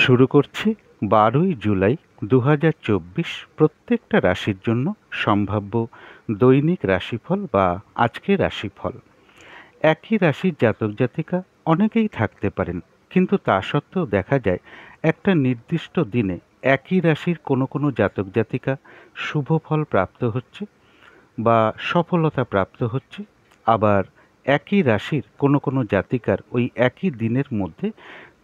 শুরু করছি 12ই জুলাই 2024 প্রত্যেকটা রাশির জন্য সম্ভাব্য দৈনিক রাশিফল বা আজকের রাশিফল। একই রাশির জাতক জাতিকা অনেকেই থাকতে পারেন, কিন্তু তা সত্ত্বেও দেখা যায় একটা নির্দিষ্ট দিনে একই রাশির কোনো কোনো জাতক জাতিকা শুভ ফল প্রাপ্ত হচ্ছে বা সফলতা প্রাপ্ত হচ্ছে। আবার একই রাশির কোনো কোনো জাতিকার ওই একই দিনের মধ্যে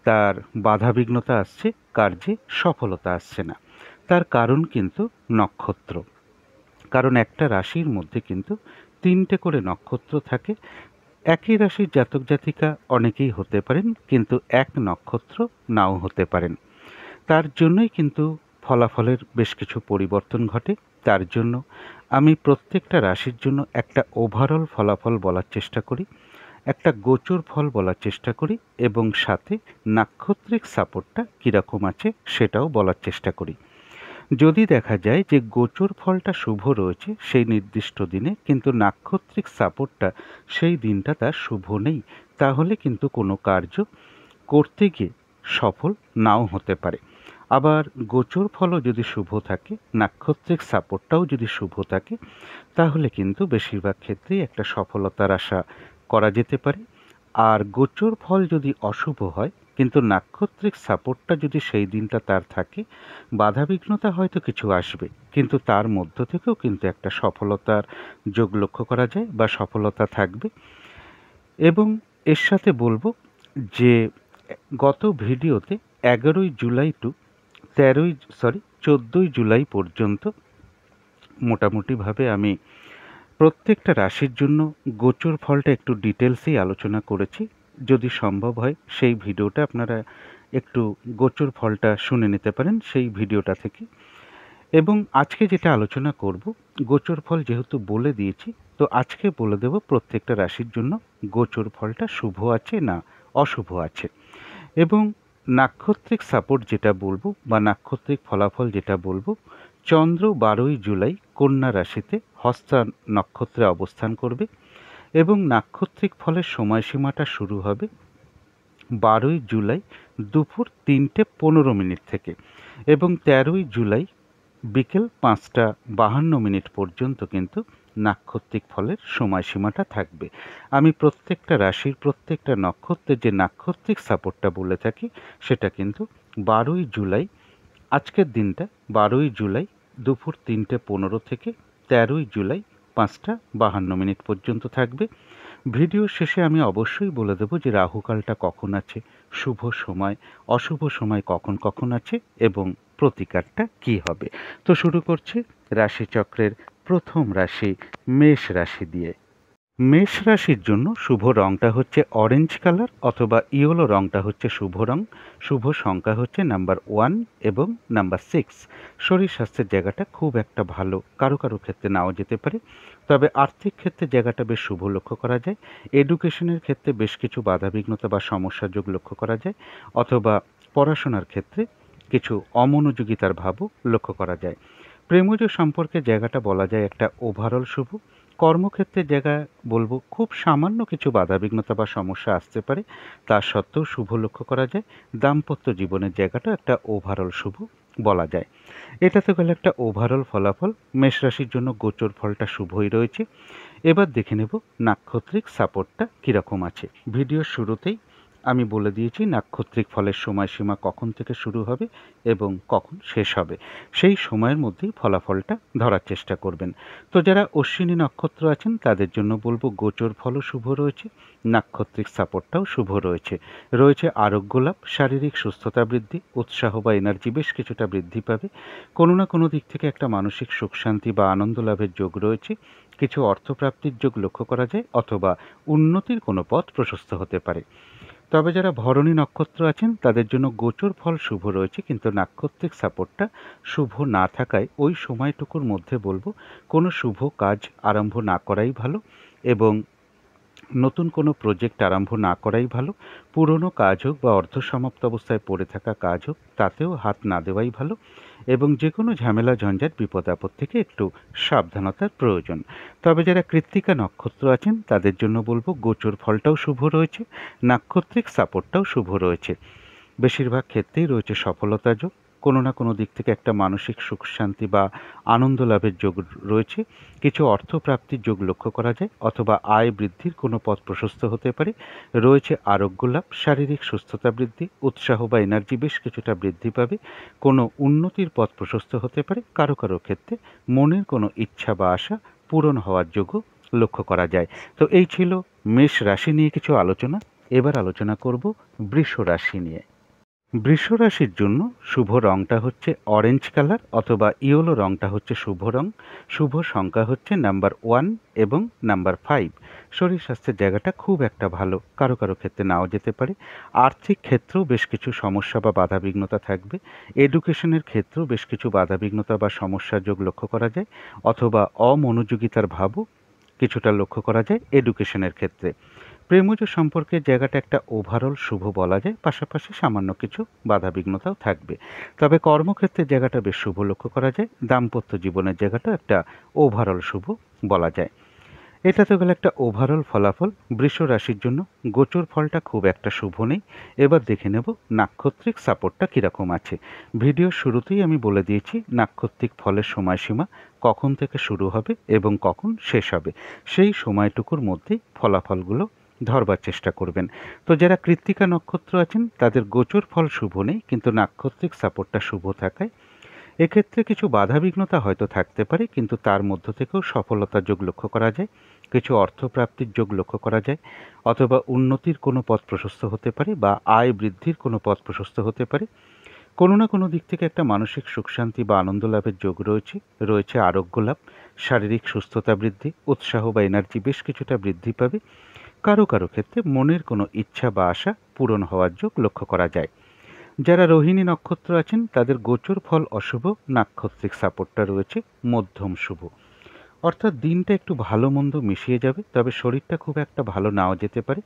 তার বাধাবিঘ্নতা আসছে, কার্যে সফলতা আসছে না। তার কারণ কিন্তু নক্ষত্র। কারণ একটা রাশির মধ্যে কিন্তু 3টে করে নক্ষত্র থাকে। একই রাশির জাতক জাতিকা অনেকেই হতে পারেন, কিন্তু এক নক্ষত্র নাও হতে পারেন। তার জন্যই কিন্তু ফলাফলের বেশ কিছু পরিবর্তন ঘটে। তার জন্য আমি প্রত্যেকটা রাশির জন্য একটা ওভারঅল ফলাফল বলার চেষ্টা করি, একটা গোচর ফল বলার চেষ্টা করি এবং সাথে নাক্ষত্রিক সাপোর্টটা কীরকম আছে সেটাও বলার চেষ্টা করি। যদি দেখা যায় যে গোচর ফলটা শুভ রয়েছে সেই নির্দিষ্ট দিনে, কিন্তু নাক্ষত্রিক সাপোর্টটা সেই দিনটা তার শুভ নেই, তাহলে কিন্তু কোনো কার্য করতে গিয়ে সফল নাও হতে পারে। আবার গোচর ফলও যদি শুভ থাকে, নাক্ষত্রিক সাপোর্টটাও যদি শুভ থাকে, তাহলে কিন্তু বেশিরভাগ ক্ষেত্রেই একটা সফলতার আশা করা যেতে পারে। আর গোচর ফল যদি অশুভ হয়, কিন্তু নাক্ষত্রিক সাপোর্টটা যদি সেই দিনটা তার থাকে, বাধাবিঘ্নতা হয়তো কিছু আসবে, কিন্তু তার মধ্য থেকেও কিন্তু একটা সফলতার যোগ লক্ষ্য করা যায় বা সফলতা থাকবে। এবং এর সাথে বলবো যে গত ভিডিওতে 11ই জুলাই টু 14ই জুলাই পর্যন্ত মোটামুটিভাবে আমি প্রত্যেকটা রাশির জন্য গোচর ফলটা একটু ডিটেলসেই আলোচনা করেছি। যদি সম্ভব হয় সেই ভিডিওটা আপনারা একটু গোচর ফলটা শুনে নিতে পারেন সেই ভিডিওটা থেকে। এবং আজকে যেটা আলোচনা করব, গোচর ফল যেহেতু বলে দিয়েছি, তো আজকে বলে দেব প্রত্যেকটা রাশির জন্য গোচর ফলটা শুভ আছে না অশুভ আছে। এবং নাক্ষত্রিক সাপোর্ট যেটা বলবো বা নাক্ষত্রিক ফলাফল যেটা বলবো, চন্দ্র 12ই জুলাই কন্যা রাশিতে হস্তা নক্ষত্রে অবস্থান করবে এবং নাক্ষত্রিক ফলের সময়সীমাটা শুরু হবে 12ই জুলাই দুপুর 3:15 থেকে এবং 13ই জুলাই বিকেল 5:52 পর্যন্ত কিন্তু নাক্ষত্রিক ফলের সময়সীমাটা থাকবে। আমি প্রত্যেকটা রাশির প্রত্যেকটা নক্ষত্রের যে নাক্ষত্রিক সাপোর্টটা বলে থাকি সেটা কিন্তু 12ই জুলাই, আজকের দিনটা 12ই জুলাই দুপুর 3:15 থেকে 13ই জুলাই 5:52 পর্যন্ত থাকবে। ভিডিও শেষে আমি অবশ্যই বলে দেব যে রাহুকালটা কখন আছে, শুভ সময় অশুভ সময় কখন কখন আছে এবং প্রতিকারটা কী হবে। তো শুরু করছি রাশিচক্রের প্রথম রাশি মেষ রাশি দিয়ে। মেষ রাশির জন্য শুভ রঙটা হচ্ছে অরেঞ্জ কালার অথবা ইয়েলো রঙটা হচ্ছে শুভ রং। শুভ সংখ্যা হচ্ছে নাম্বার 1 এবং নাম্বার 6। শরীর স্বাস্থ্যের জায়গাটা খুব একটা ভালো, কারো কারো ক্ষেত্রে নাও যেতে পারে, তবে আর্থিক ক্ষেত্রে জায়গাটা বেশ শুভ লক্ষ্য করা যায়। এডুকেশনের ক্ষেত্রে বেশ কিছু বাধাবিঘ্নতা বা সমস্যার যোগ লক্ষ্য করা যায়, অথবা পড়াশোনার ক্ষেত্রে কিছু অমনোযোগিতার ভাবও লক্ষ্য করা যায়। প্রেমজ সম্পর্কে জায়গাটা বলা যায় একটা ওভারঅল শুভ। কর্মক্ষেত্রের জায়গায় বলবো খুব সামান্য কিছু বাধাবিঘ্নতা বা সমস্যা আসতে পারে, তা সত্ত্বেও শুভ লক্ষ্য করা যায়। দাম্পত্য জীবনের জায়গাটা একটা ওভারঅল শুভ বলা যায়। এটা তো গেল একটা ওভারঅল ফলাফল। মেষ রাশির জন্য গোচর ফলটা শুভই রয়েছে। এবার দেখে নেব নাক্ষত্রিক সাপোর্টটা কীরকম আছে। ভিডিওর শুরুতেই আমি বলে দিয়েছি নাক্ষত্রিক ফলের সময়সীমা কখন থেকে শুরু হবে এবং কখন শেষ হবে, সেই সময়ের মধ্যেই ফলাফলটা ধরার চেষ্টা করবেন। তো যারা অশ্বিনী নক্ষত্র আছেন তাদের জন্য বলবো গোচর ফলও শুভ রয়েছে, নাক্ষত্রিক সাপোর্টটাও শুভ রয়েছে। রয়েছে আরোগ্য লাভ, শারীরিক সুস্থতা বৃদ্ধি, উৎসাহ বা এনার্জি বেশ কিছুটা বৃদ্ধি পাবে। কোনো না কোনো দিক থেকে একটা মানসিক সুখ শান্তি বা আনন্দ লাভের যোগ রয়েছে। কিছু অর্থপ্রাপ্তির যোগ লক্ষ্য করা যায়, অথবা উন্নতির কোনো পথ প্রশস্ত হতে পারে। তবে যারা ভরণী নক্ষত্র আছেন তাদের জন্য গোচর ফল শুভ রয়েছে, কিন্তু নাক্ষত্রিক সাপোর্টটা শুভ না থাকায় ওই সময়টুকুর মধ্যে বলবো কোনো শুভ কাজ আরম্ভ না করাই ভালো এবং নতুন কোনো প্রজেক্ট আরম্ভ না করাই ভালো। পুরনো কাজ হোক বা অর্ধসমাপ্ত অবস্থায় পড়ে থাকা কাজ হোক, তাতেও হাত না দেওয়াই ভালো এবং যে কোনো ঝামেলা ঝঞ্ঝাট বিপদ আপদ থেকে একটু সাবধানতার প্রয়োজন। তবে যারা কৃত্তিকা নক্ষত্র আছেন তাদের জন্য বলবো গোচর ফলটাও শুভ রয়েছে, নাক্ষত্রিক সাপোর্টটাও শুভ রয়েছে। বেশিরভাগ ক্ষেত্রেই রয়েছে সফলতা যোগ, কোনো না কোনো দিক থেকে একটা মানসিক সুখ শান্তি বা আনন্দ লাভের যোগ রয়েছে, কিছু অর্থ প্রাপ্তির যোগ লক্ষ্য করা যায়, অথবা আয় বৃদ্ধির কোনো পথ প্রশস্ত হতে পারে, রয়েছে আরোগ্য লাভ, শারীরিক সুস্থতা বৃদ্ধি, উৎসাহ বা এনার্জি বেশ কিছুটা বৃদ্ধি পাবে, কোনো উন্নতির পথ প্রশস্ত হতে পারে, কারো কারো ক্ষেত্রে মনের কোনো ইচ্ছা বা আশা পূরণ হওয়ার যোগও লক্ষ্য করা যায়। তো এই ছিল মেষ রাশি নিয়ে কিছু আলোচনা। এবার আলোচনা করব বৃষ রাশি নিয়ে। বৃষ রাশির জন্য শুভ রংটা হচ্ছে অরেঞ্জ কালার অথবা ইয়েলো রংটা হচ্ছে শুভ রং। শুভ সংখ্যা হচ্ছে নাম্বার 1 এবং নাম্বার 5। শরীর স্বাস্থ্যের জায়গাটা খুব একটা ভালো, কারো কারো ক্ষেত্রে নাও যেতে পারে। আর্থিক ক্ষেত্রেও বেশ কিছু সমস্যা বা বাধাবিঘ্নতা থাকবে। এডুকেশনের ক্ষেত্রেও বেশ কিছু বাধাবিঘ্নতা বা সমস্যার যোগ লক্ষ্য করা যায়, অথবা অমনোযোগিতার ভাবও কিছুটা লক্ষ্য করা যায় এডুকেশনের ক্ষেত্রে। প্রেমজ সম্পর্কের জায়গাটা একটা ওভারঅল শুভ বলা যায়, পাশাপাশি সামান্য কিছু বাধাবিঘ্নতাও থাকবে। তবে কর্মক্ষেত্রের জায়গাটা বেশ শুভ লক্ষ্য করা যায়। দাম্পত্য জীবনের জায়গাটা একটা ওভারঅল শুভ বলা যায়। এটা তো গেল একটা ওভারঅল ফলাফল। বৃষ রাশির জন্য গোচর ফলটা খুব একটা শুভ নেই। এবার দেখে নেব নাক্ষত্রিক সাপোর্টটা কীরকম আছে। ভিডিওর শুরুতেই আমি বলে দিয়েছি নাক্ষত্রিক ফলের সময়সীমা কখন থেকে শুরু হবে এবং কখন শেষ হবে, সেই সময়টুকুর মধ্যেই ফলাফলগুলো ধরবার চেষ্টা করবেন। তো যারা কৃত্তিকা নক্ষত্র আছেন তাদের গোচর ফল শুভ নেই, কিন্তু নাক্ষত্রিক সাপোর্টটা শুভ থাকায় এক্ষেত্রে কিছু বাধাবিঘ্নতা হয়তো থাকতে পারে, কিন্তু তার মধ্য থেকেও সফলতার যোগ লক্ষ্য করা যায়, কিছু অর্থপ্রাপ্তির যোগ লক্ষ্য করা যায়, অথবা উন্নতির কোনো পথ প্রশস্ত হতে পারে বা আয় বৃদ্ধির কোনো পথ প্রশস্ত হতে পারে। কোনো না কোনো দিক থেকে একটা মানসিক সুখ শান্তি বা আনন্দ লাভের যোগ রয়েছে, রয়েছে আরোগ্য লাভ, শারীরিক সুস্থতা বৃদ্ধি, উৎসাহ বা এনার্জি বেশ কিছুটা বৃদ্ধি পাবে। কারো কারো ক্ষেত্রে মনের কোনো ইচ্ছা বা আশা পূরণ হওয়ার যোগ লক্ষ্য করা যায়। যারা রোহিণী নক্ষত্র আছেন তাদের গোচর ফল অশুভ, নাক্ষত্রিক সাপোর্টটা রয়েছে মধ্যম শুভ। অর্থাৎ দিনটা একটু ভালো মন্দ মিশিয়ে যাবে, তবে শরীরটা খুব একটা ভালো নাও যেতে পারে।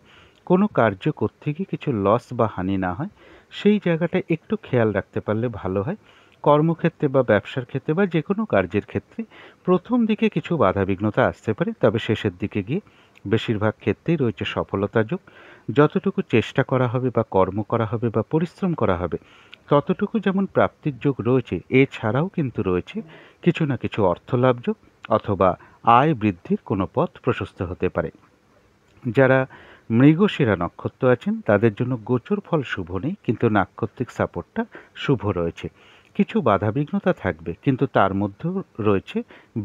কোনো কার্য করতে গিয়ে কিছু লস বা হানি না হয়, সেই জায়গাটা একটু খেয়াল রাখতে পারলে ভালো হয়। কর্মক্ষেত্রে বা ব্যবসার ক্ষেত্রে বা যে কোনো কার্যের ক্ষেত্রে প্রথম দিকে কিছু বাধাবিঘ্নতা আসতে পারে, তবে শেষের দিকে গিয়ে বেশিরভাগ ক্ষেত্রেই রয়েছে সফলতা যোগ। যতটুকু চেষ্টা করা হবে বা কর্ম করা হবে বা পরিশ্রম করা হবে, ততটুকু যেমন প্রাপ্তির যোগ রয়েছে, এছাড়াও কিন্তু রয়েছে কিছু না কিছু অর্থলাভ যোগ, অথবা আয় বৃদ্ধির কোনো পথ প্রশস্ত হতে পারে। যারা মৃগশিরা নক্ষত্র আছেন তাদের জন্য গোচর ফল শুভ নেই, কিন্তু নাক্ষত্রিক সাপোর্টটা শুভ রয়েছে। কিছু বাধাবিঘ্নতা থাকবে, কিন্তু তার মধ্যেও রয়েছে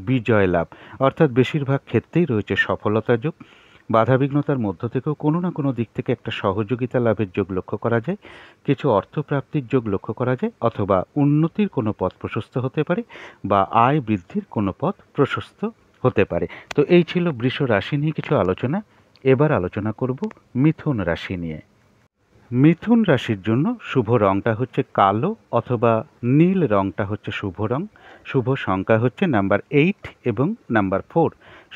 বিজয় লাভ, অর্থাৎ বেশিরভাগ ক্ষেত্রেই রয়েছে সফলতা যোগ। বাধাবিঘ্নতার মধ্য থেকেও কোনো না কোনো দিক থেকে একটা সহযোগিতা লাভের যোগ লক্ষ্য করা যায়, কিছু অর্থপ্রাপ্তির যোগ লক্ষ্য করা যায়, অথবা উন্নতির কোনো পথ প্রশস্ত হতে পারে বা আয় বৃদ্ধির কোনো পথ প্রশস্ত হতে পারে। তো এই ছিল বৃষ রাশি নিয়ে কিছু আলোচনা। এবার আলোচনা করব মিথুন রাশি নিয়ে। মিথুন রাশির জন্য শুভ রংটা হচ্ছে কালো অথবা নীল রংটা হচ্ছে শুভ রং। শুভ সংখ্যা হচ্ছে নাম্বার 8 এবং নাম্বার 4।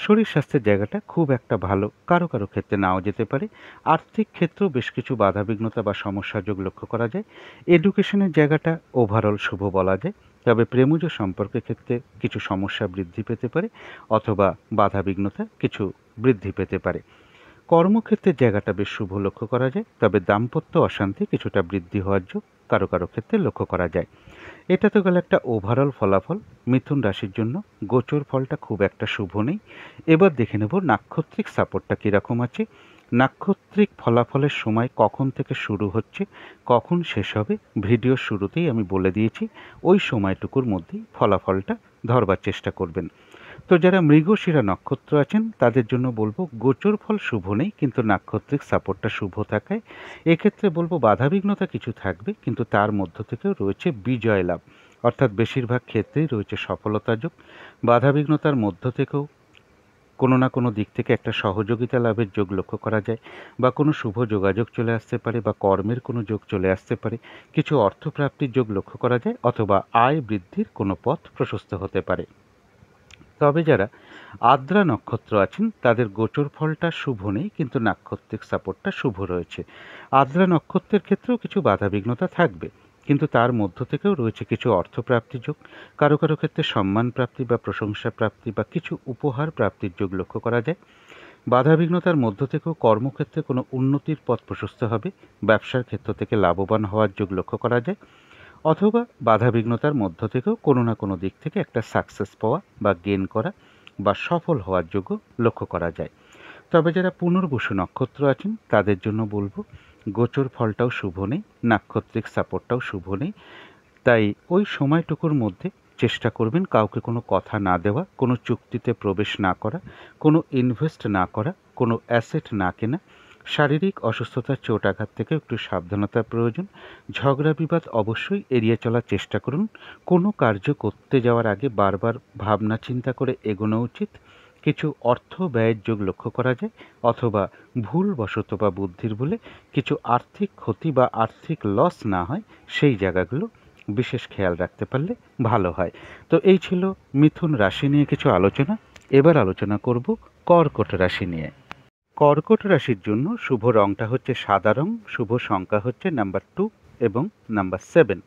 শরীর স্বাস্থ্যের জায়গাটা খুব একটা ভালো, কারো কারো ক্ষেত্রে নাও যেতে পারে। আর্থিক ক্ষেত্রেও বেশ কিছু বাধাবিঘ্নতা বা সমস্যার যোগ লক্ষ্য করা যায়। এডুকেশনের জায়গাটা ওভারঅল শুভ বলা যায়, তবে প্রেমজ সম্পর্কের ক্ষেত্রে কিছু সমস্যা বৃদ্ধি পেতে পারে, অথবা বাধাবিঘ্নতা কিছু বৃদ্ধি পেতে পারে। কর্মক্ষেত্রের জায়গাটা বেশ শুভ লক্ষ্য করা যায়, তবে দাম্পত্য অশান্তি কিছুটা বৃদ্ধি হওয়ার যোগ কারো কারো ক্ষেত্রে লক্ষ্য করা যায়। এটা তো গেল একটা ওভারঅল ফলাফল। মিথুন রাশির জন্য গোচর ফলটা খুব একটা শুভ নেই। এবার দেখে নেব নাক্ষত্রিক সাপোর্টটা কীরকম আছে। নাক্ষত্রিক ফলাফলের সময় কখন থেকে শুরু হচ্ছে, কখন শেষ হবে, ভিডিওর শুরুতেই আমি বলে দিয়েছি। ওই সময়টুকুর মধ্যেই ফলাফলটা ধরবার চেষ্টা করবেন। তো যারা মৃগশিরা নক্ষত্র আছেন তাদের জন্য বলবো গোচর ফল শুভ নেই, কিন্তু নাক্ষত্রিক সাপোর্টটা শুভ থাকায় এক্ষেত্রে বলবো বাধাবিঘ্নতা কিছু থাকবে, কিন্তু তার মধ্য থেকেও রয়েছে বিজয় লাভ, অর্থাৎ বেশিরভাগ ক্ষেত্রেই রয়েছে সফলতা যোগ। বাধাবিঘ্নতার মধ্য থেকেও কোনো না কোনো দিক থেকে একটা সহযোগিতা লাভের যোগ লক্ষ্য করা যায়, বা কোনো শুভ যোগাযোগ চলে আসতে পারে, বা কর্মের কোনো যোগ চলে আসতে পারে, কিছু অর্থপ্রাপ্তির যোগ লক্ষ্য করা যায়, অথবা আয় বৃদ্ধির কোনো পথ প্রশস্ত হতে পারে। তবে যারা আদ্রা নক্ষত্র আছেন তাদের গোচর ফলটা শুভ নেই, কিন্তু নাক্ষত্রিক সাপোর্টটা শুভ রয়েছে। আদ্রা নক্ষত্রের ক্ষেত্রেও কিছু বাধাবিঘ্নতা থাকবে, কিন্তু তার মধ্য থেকেও রয়েছে কিছু অর্থপ্রাপ্তি যোগ, কারো কারো ক্ষেত্রে সম্মান প্রাপ্তি বা প্রশংসা প্রাপ্তি বা কিছু উপহার প্রাপ্তির যোগ লক্ষ্য করা যায়। বাধাবিঘ্নতার মধ্য থেকেও কর্মক্ষেত্রে কোনো উন্নতির পথ প্রশস্ত হবে, ব্যবসার ক্ষেত্র থেকে লাভবান হওয়ার যোগ লক্ষ্য করা যায়, অথবা বাধাবিঘ্নতার মধ্য থেকেও কোনো না কোনো দিক থেকে একটা সাকসেস পাওয়া বা গেইন করা বা সফল হওয়ার যোগও লক্ষ্য করা যায়। তবে যারা পুনর্বসু নক্ষত্র আছেন তাদের জন্য বলবো গোচর ফলটাও শুভ নেই, নাক্ষত্রিক সাপোর্টটাও শুভ নেই। তাই ওই সময়টুকুর মধ্যে চেষ্টা করবেন কাউকে কোনো কথা না দেওয়া, কোনো চুক্তিতে প্রবেশ না করা, কোনো ইনভেস্ট না করা, কোনো অ্যাসেট না কেনা। শারীরিক অসুস্থতা, চোট আঘাত থেকে একটু সাবধানতার প্রয়োজন। ঝগড়া বিবাদ অবশ্যই এড়িয়ে চলার চেষ্টা করুন। কোনো কার্য করতে যাওয়ার আগে বারবার ভাবনা চিন্তা করে এগোনো উচিত। কিছু অর্থ ব্যয়ের যোগ লক্ষ্য করা যায়, অথবা ভুলবশত বা বুদ্ধির বলে কিছু আর্থিক ক্ষতি বা আর্থিক লস না হয় সেই জায়গাগুলো বিশেষ খেয়াল রাখতে পারলে ভালো হয়। তো এই ছিল মিথুন রাশি নিয়ে কিছু আলোচনা। এবার আলোচনা করব কর্কট রাশি নিয়ে। কর্কট রাশির জন্য শুভ রংটা হচ্ছে সাদা রং, শুভ সংখ্যা হচ্ছে নাম্বার 2 এবং নাম্বার 7।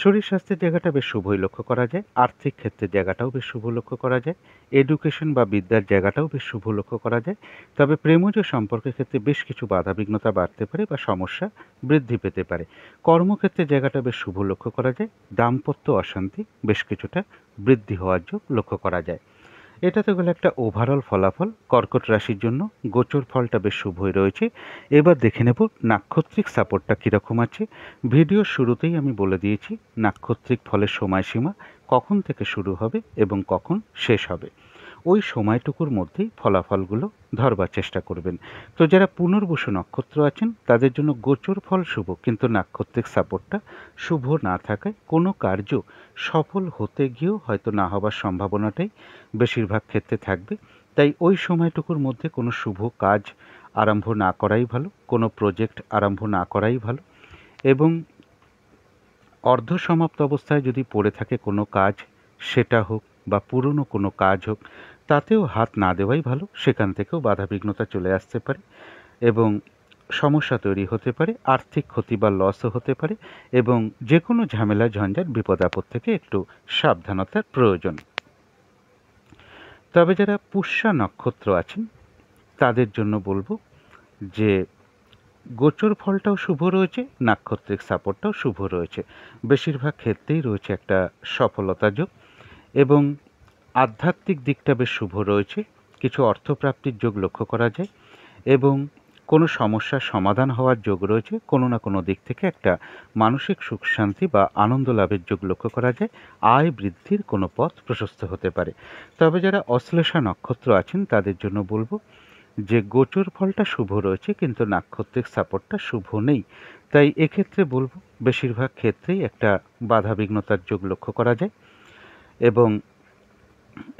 শরীর স্বাস্থ্যের জায়গাটা বেশ শুভই লক্ষ্য করা যায়, আর্থিক ক্ষেত্রের জায়গাটাও বেশ শুভ লক্ষ্য করা যায়, এডুকেশন বা বিদ্যার জায়গাটাও বেশ শুভ লক্ষ্য করা যায়। তবে প্রেমজ সম্পর্কের ক্ষেত্রে বেশ কিছু বাধাবিঘ্নতা বাড়তে পারে বা সমস্যা বৃদ্ধি পেতে পারে। কর্মক্ষেত্রের জায়গাটা বেশ শুভ লক্ষ্য করা যায়, দাম্পত্য অশান্তি বেশ কিছুটা বৃদ্ধি হওয়ার যোগ লক্ষ্য করা যায়। এটা তো গেল একটা ওভারঅল ফলাফল। কর্কট রাশির জন্য গোচর ফলটা বেশ শুভই রয়েছে। এবার দেখে নেব নাক্ষত্রিক সাপোর্টটা কীরকম আছে। ভিডিওর শুরুতেই আমি বলে দিয়েছি নাক্ষত্রিক ফলের সময়সীমা কখন থেকে শুরু হবে এবং কখন শেষ হবে। ওই সময়টুকুর মধ্যেই ফলাফলগুলো ধরবার চেষ্টা করবেন। তো যারা পুনর্বসু নক্ষত্র আছেন তাদের জন্য গোচর ফল শুভ, কিন্তু নাক্ষত্রিক সাপোর্টটা শুভ না থাকায় কোনো কার্য সফল হতে গিয়েও হয়তো না হবার সম্ভাবনাটাই বেশিরভাগ ক্ষেত্রে থাকবে। তাই ওই সময়টুকুর মধ্যে কোনো শুভ কাজ আরম্ভ না করাই ভালো, কোনো প্রজেক্ট আরম্ভ না করাই ভালো। এবং অর্ধসমাপ্ত অবস্থায় যদি পড়ে থাকে কোনো কাজ, সেটা হোক বা পুরনো কোনো কাজ হোক, তাতেও হাত না দেওয়াই ভালো। সেখান থেকেও বাধাবিঘ্নতা চলে আসতে পারে এবং সমস্যা তৈরি হতে পারে, আর্থিক ক্ষতি বা লসও হতে পারে, এবং যে কোনো ঝামেলা ঝঞ্ঝাট বিপদ আপদ থেকে একটু সাবধানতার প্রয়োজন। তবে যারা পুষ্যা নক্ষত্র আছেন তাদের জন্য বলবো যে গোচর ফলটাও শুভ রয়েছে, নাক্ষত্রিক সাপোর্টটাও শুভ রয়েছে। বেশিরভাগ ক্ষেত্রেই রয়েছে একটা সফলতা যোগ এবং আধ্যাত্মিক দিকটা বেশ শুভ রয়েছে। কিছু অর্থপ্রাপ্তির যোগ লক্ষ্য করা যায় এবং কোনো সমস্যার সমাধান হওয়ার যোগ রয়েছে। কোনো না কোনো দিক থেকে একটা মানসিক সুখ শান্তি বা আনন্দ লাভের যোগ লক্ষ্য করা যায়। আয় বৃদ্ধির কোনো পথ প্রশস্ত হতে পারে। তবে যারা অশ্লেষা নক্ষত্র আছেন তাদের জন্য বলবো যে গোচর ফলটা শুভ রয়েছে কিন্তু নাক্ষত্রিক সাপোর্টটা শুভ নেই। তাই এক্ষেত্রে বলবো বেশিরভাগ ক্ষেত্রেই একটা বাধাবিঘ্নতার যোগ লক্ষ্য করা যায় এবং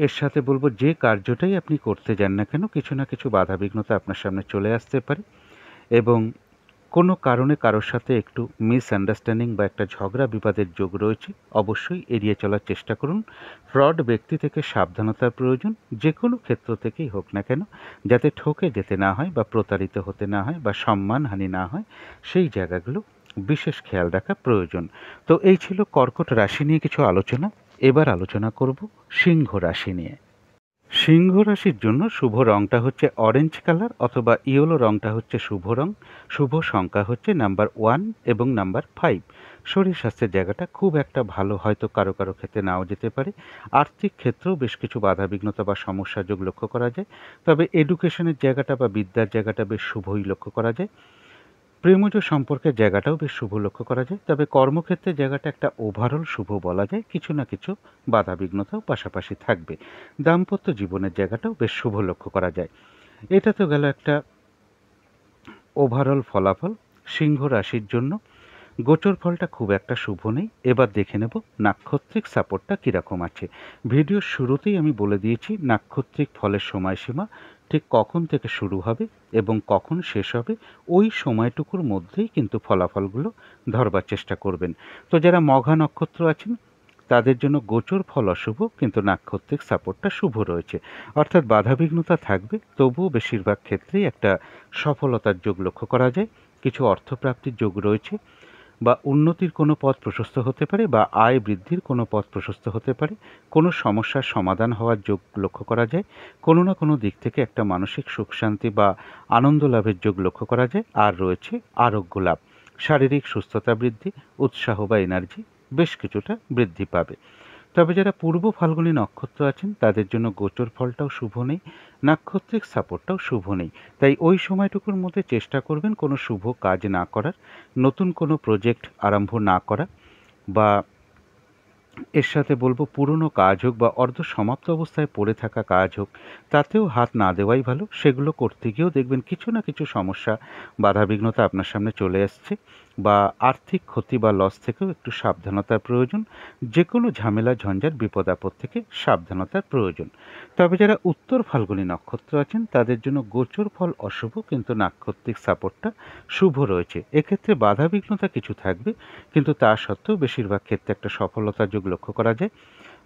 এর সাথে বলবো যে কার্যটাই আপনি করতে যান না কেন কিছু না কিছু বাধাবিঘ্নতা আপনার সামনে চলে আসতে পারে এবং কোনো কারণে কারোর সাথে একটু মিসআন্ডারস্ট্যান্ডিং বা একটা ঝগড়া বিবাদের যোগ রয়েছে, অবশ্যই এড়িয়ে চলার চেষ্টা করুন। ফ্রড ব্যক্তি থেকে সাবধানতার প্রয়োজন, যে কোনো ক্ষেত্র থেকেই হোক না কেন, যাতে ঠকে যেতে না হয় বা প্রতারিত হতে না হয় বা সম্মানহানি না হয়, সেই জায়গাগুলো বিশেষ খেয়াল রাখা প্রয়োজন। তো এই ছিল কর্কট রাশি নিয়ে কিছু আলোচনা। এবার আলোচনা করব সিংহ রাশি নিয়ে। সিংহ রাশির জন্য শুভ রংটা হচ্ছে অরেঞ্জ কালার অথবা ইয়েলো রংটা হচ্ছে শুভ রং। শুভ সংখ্যা হচ্ছে নাম্বার 1 এবং নাম্বার 5। শরীর স্বাস্থ্যের জায়গাটা খুব একটা ভালো হয়তো কারো কারো ক্ষেত্রে নাও যেতে পারে। আর্থিক ক্ষেত্রেও বেশ কিছু বাধাবিঘ্নতা বা সমস্যা যোগ লক্ষ্য করা যায়। তবে এডুকেশনের জায়গাটা বা বিদ্যার জায়গাটা বেশ শুভই লক্ষ্য করা যায়। প্রেমজ সম্পর্কের জায়গাটাও বেশ শুভ লক্ষ্য করা যায়। তবে কর্মক্ষেত্রের জায়গাটা একটা ওভারঅল শুভ বলা যায়, কিছু না কিছু বাধাবিঘ্নতাও পাশাপাশি থাকবে। দাম্পত্য জীবনের জায়গাটাও বেশ শুভ লক্ষ্য করা যায়। এটা তো গেল একটা ওভারঅল ফলাফল সিংহ রাশির জন্য। গোচর ফলটা খুব একটা শুভ নেই। এবার দেখে নেব নাক্ষত্রিক সাপোর্টটা কীরকম আছে। ভিডিওর শুরুতেই আমি বলে দিয়েছি নাক্ষত্রিক ফলের সময়সীমা ঠিক কখন থেকে শুরু হবে এবং কখন শেষ হবে, ওই সময়টুকুর মধ্যেই কিন্তু ফলাফলগুলো ধরবার চেষ্টা করবেন। তো যারা মঘা নক্ষত্র আছেন তাদের জন্য গোচর ফল অশুভ কিন্তু নাক্ষত্রিক সাপোর্টটা শুভ রয়েছে, অর্থাৎ বাধাবিঘ্নতা থাকবে, তবুও বেশিরভাগ ক্ষেত্রেই একটা সফলতার যোগ লক্ষ্য করা যায়। কিছু অর্থপ্রাপ্তির যোগ রয়েছে। বা উন্নতির কোনো পথ প্রশস্ত হতে পারে বা আয় বৃদ্ধির কোনো পথ প্রশস্ত হতে পারে। কোনো সমস্যার সমাধান হওয়ার যোগ লক্ষ্য করা যায়। কোনো না কোনো দিক থেকে একটা মানসিক সুখ শান্তি বা আনন্দ লাভের যোগ লক্ষ্য করা যায়। আর রয়েছে আরোগ্য লাভ, শারীরিক সুস্থতা বৃদ্ধি, উৎসাহ বা এনার্জি বেশ কিছুটা বৃদ্ধি পাবে। তবে যারা পূর্ব ফাল্গুনী নক্ষত্র আছেন তাদের জন্য গোচর ফলটাও শুভ নেই, নাক্ষত্রিক সাপোর্টটাও শুভ নেই। তাই ওই সময়টুকুর মধ্যে চেষ্টা করবেন কোনো শুভ কাজ না করার, নতুন কোনো প্রজেক্ট আরম্ভ না করা, বা এর সাথে বলবো পুরনো কাজ হোক বা অর্ধ সমাপ্ত অবস্থায় পড়ে থাকা কাজ হোক, তাতেও হাত না দেওয়াই ভালো। সেগুলো করতে গিয়েও দেখবেন কিছু না কিছু সমস্যা, বাধাবিঘ্নতা আপনার সামনে চলে আসছে, বা আর্থিক ক্ষতি বা লস থেকেও একটু সাবধানতার প্রয়োজন। যে কোনো ঝামেলা ঝঞ্ঝাট বিপদ আপদ থেকে সাবধানতার প্রয়োজন। তবে যারা উত্তর ফাল্গুনী নক্ষত্র আছেন তাদের জন্য গোচর ফল অশুভ, কিন্তু নাক্ষত্রিক সাপোর্টটা শুভ রয়েছে। এক্ষেত্রে বাধাবিঘ্নতা কিছু থাকবে, কিন্তু তা সত্ত্বেও বেশিরভাগ ক্ষেত্রে একটা সফলতার যোগ লক্ষ্য করা যায়।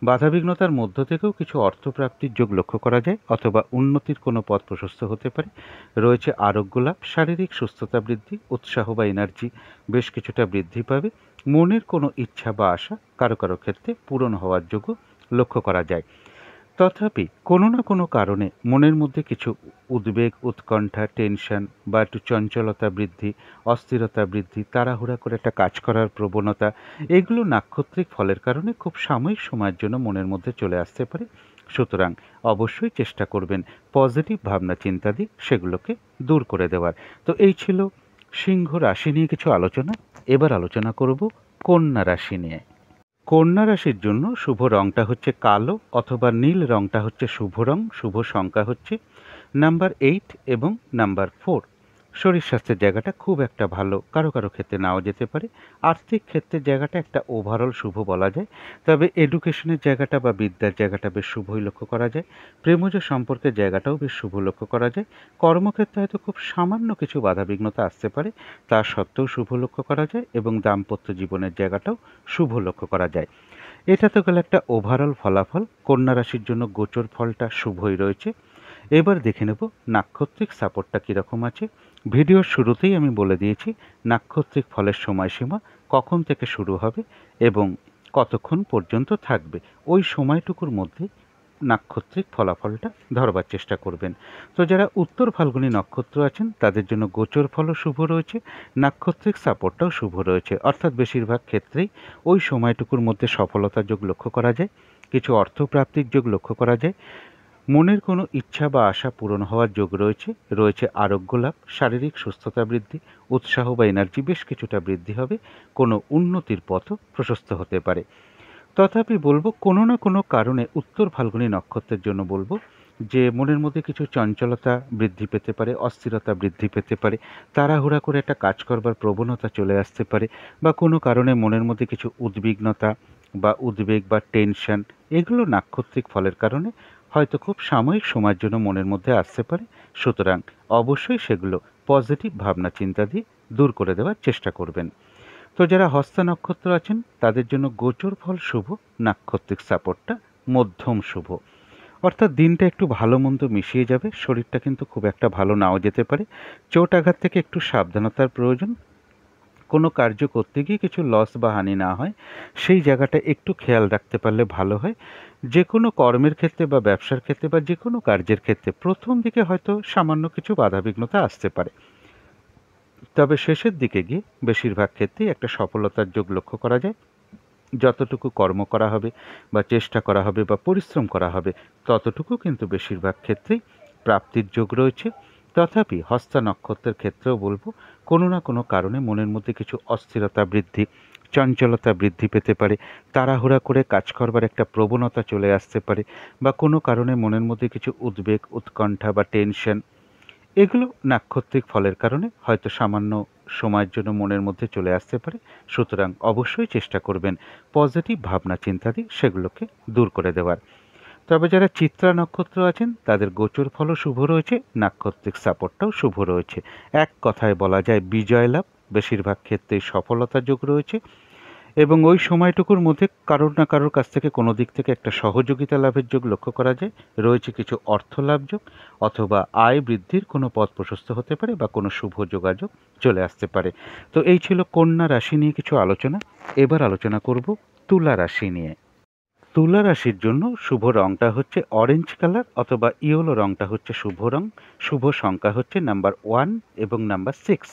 বাধাবিঘ্নতার মধ্য থেকেও কিছু অর্থপ্রাপ্তির যোগ লক্ষ্য করা যায়, অথবা উন্নতির কোনো পথ প্রশস্ত হতে পারে। রয়েছে আরোগ্য লাভ, শারীরিক সুস্থতা বৃদ্ধি, উৎসাহ বা এনার্জি বেশ কিছুটা বৃদ্ধি পাবে। মনের কোনো ইচ্ছা বা আশা কারো কারো ক্ষেত্রে পূরণ হওয়ার যোগও লক্ষ্য করা যায়। তথাপি কোনো না কোনো কারণে মনের মধ্যে কিছু উদ্বেগ, উৎকণ্ঠা, টেনশন বা একটু চঞ্চলতা বৃদ্ধি, অস্থিরতা বৃদ্ধি, তাড়াহুড়া করে একটা কাজ করার প্রবণতা, এগুলো নাক্ষত্রিক ফলের কারণে খুব সাময়িক সময়ের জন্য মনের মধ্যে চলে আসতে পারে। সুতরাং অবশ্যই চেষ্টা করবেন পজিটিভ ভাবনা চিন্তা দিয়ে সেগুলোকে দূর করে দেওয়ার। তো এই ছিল সিংহ রাশি নিয়ে কিছু আলোচনা। এবার আলোচনা করব কন্যা রাশি নিয়ে। কন্যা রাশির জন্য শুভ রংটা হচ্ছে কালো অথবা নীল, রংটা হচ্ছে শুভ রং। শুভ সংখ্যা হচ্ছে নাম্বার 8 এবং নাম্বার 4। শরীর স্বাস্থ্যের জায়গাটা খুব একটা ভালো, কারো কারো ক্ষেত্রে নাও যেতে পারে। আর্থিক ক্ষেত্রের জায়গাটা একটা ওভারঅল শুভ বলা যায়। তবে এডুকেশনের জায়গাটা বা বিদ্যার জায়গাটা বেশ শুভই লক্ষ্য করা যায়। প্রেমজ সম্পর্কের জায়গাটাও বেশ শুভ লক্ষ্য করা যায়। কর্মক্ষেত্রে হয়তো খুব সামান্য কিছু বাধাবিঘ্নতা আসতে পারে, তা সত্ত্বেও শুভ লক্ষ্য করা যায়। এবং দাম্পত্য জীবনের জায়গাটাও শুভ লক্ষ্য করা যায়। এটা তো গেল একটা ওভারঅল ফলাফল। কন্যা রাশির জন্য গোচর ফলটা শুভই রয়েছে। এবার দেখে নেব নাক্ষত্রিক সাপোর্টটা কীরকম আছে। ভিডিওর শুরুতেই আমি বলে দিয়েছি নাক্ষত্রিক ফলের সময়সীমা কখন থেকে শুরু হবে এবং কতক্ষণ পর্যন্ত থাকবে। ওই সময়টুকুর মধ্যে নাক্ষত্রিক ফলাফলটা ধরবার চেষ্টা করবেন। তো যারা উত্তর ফাল্গুনী নক্ষত্র আছেন তাদের জন্য গোচর ফলও শুভ রয়েছে, নাক্ষত্রিক সাপোর্টটাও শুভ রয়েছে। অর্থাৎ বেশিরভাগ ক্ষেত্রেই ওই সময়টুকুর মধ্যে সফলতার যোগ লক্ষ্য করা যায়, কিছু অর্থপ্রাপ্তির যোগ লক্ষ্য করা যায়, মনের কোনো ইচ্ছা বা আশা পূরণ হওয়ার যোগ রয়েছে। রয়েছে আরোগ্য লাভ, শারীরিক সুস্থতা বৃদ্ধি, উৎসাহ বা এনার্জি বেশ কিছুটা বৃদ্ধি হবে। কোনো উন্নতির পথও প্রশস্ত হতে পারে। তথাপি বলবো কোনো না কোনো কারণে উত্তর ফাল্গুনী নক্ষত্রের জন্য বলবো যে মনের মধ্যে কিছু চঞ্চলতা বৃদ্ধি পেতে পারে, অস্থিরতা বৃদ্ধি পেতে পারে, তাড়াহুড়া করে একটা কাজ করবার প্রবণতা চলে আসতে পারে, বা কোনো কারণে মনের মধ্যে কিছু উদ্বিগ্নতা বা উদ্বেগ বা টেনশন, এগুলো নাক্ষত্রিক ফলের কারণে হয়তো খুব সাময়িক সময়ের জন্য মনের মধ্যে আসতে পারে। সুতরাং অবশ্যই সেগুলো পজিটিভ ভাবনা চিন্তা দিয়ে দূর করে দেওয়ার চেষ্টা করবেন। তো যারা হস্তা নক্ষত্র আছেন তাদের জন্য গোচর ফল শুভ, নাক্ষত্রিক সাপোর্টটা মধ্যম শুভ। অর্থাৎ দিনটা একটু ভালো মন্দ মিশিয়ে যাবে। শরীরটা কিন্তু খুব একটা ভালো নাও যেতে পারে। চোট আঘাত থেকে একটু সাবধানতার প্রয়োজন। কোনো কার্য করতে গিয়ে কিছু লস বা হানি না হয় সেই জায়গাটা একটু খেয়াল রাখতে পারলে ভালো হয়। যে কোনো কর্মের ক্ষেত্রে বা ব্যবসার ক্ষেত্রে বা যে কোনো কার্যের ক্ষেত্রে প্রথম দিকে হয়তো সামান্য কিছু বাধাবিঘ্নতা আসতে পারে, তবে শেষের দিকে গিয়ে বেশিরভাগ ক্ষেত্রেই একটা সফলতার যোগ লক্ষ্য করা যায়। যতটুকু কর্ম করা হবে বা চেষ্টা করা হবে বা পরিশ্রম করা হবে ততটুকু কিন্তু বেশিরভাগ ক্ষেত্রেই প্রাপ্তির যোগ রয়েছে। তথাপি হস্তা নক্ষত্রের ক্ষেত্রেও বলবো কোনো না কোনো কারণে মনের মধ্যে কিছু অস্থিরতা বৃদ্ধি, চঞ্চলতা বৃদ্ধি পেতে পারে, তাড়াহুড়া করে কাজ করবার একটা প্রবণতা চলে আসতে পারে, বা কোনো কারণে মনের মধ্যে কিছু উদ্বেগ, উৎকণ্ঠা বা টেনশন, এগুলো নাক্ষত্রিক ফলের কারণে হয়তো সামান্য সময়ের জন্য মনের মধ্যে চলে আসতে পারে। সুতরাং অবশ্যই চেষ্টা করবেন পজিটিভ ভাবনা চিন্তা দিয়ে সেগুলোকে দূর করে দেওয়ার। তবে যারা চিত্রা নক্ষত্র আছেন তাদের গোচর ফলও শুভ রয়েছে, নাক্ষত্রিক সাপোর্টটাও শুভ রয়েছে। এক কথায় বলা যায় বিজয় লাভ, বেশিরভাগ ক্ষেত্রেই সফলতার যোগ রয়েছে এবং ওই সময়টুকুর মধ্যে কারোর না কারোর কাছ থেকে কোনো দিক থেকে একটা সহযোগিতা লাভের যোগ লক্ষ্য করা যায়। রয়েছে কিছু অর্থ লাভ যোগ, অথবা আয় বৃদ্ধির কোনো পথ প্রশস্ত হতে পারে বা কোনো শুভ যোগাযোগ চলে আসতে পারে। তো এই ছিল কন্যা রাশি নিয়ে কিছু আলোচনা। এবার আলোচনা করব তুলা রাশি নিয়ে। তুলা রাশির জন্য শুভ রংটা হচ্ছে অরেঞ্জ কালার অথবা ইয়েলো রংটা হচ্ছে শুভ রং। শুভ সংখ্যা হচ্ছে নাম্বার 1 এবং নাম্বার 6।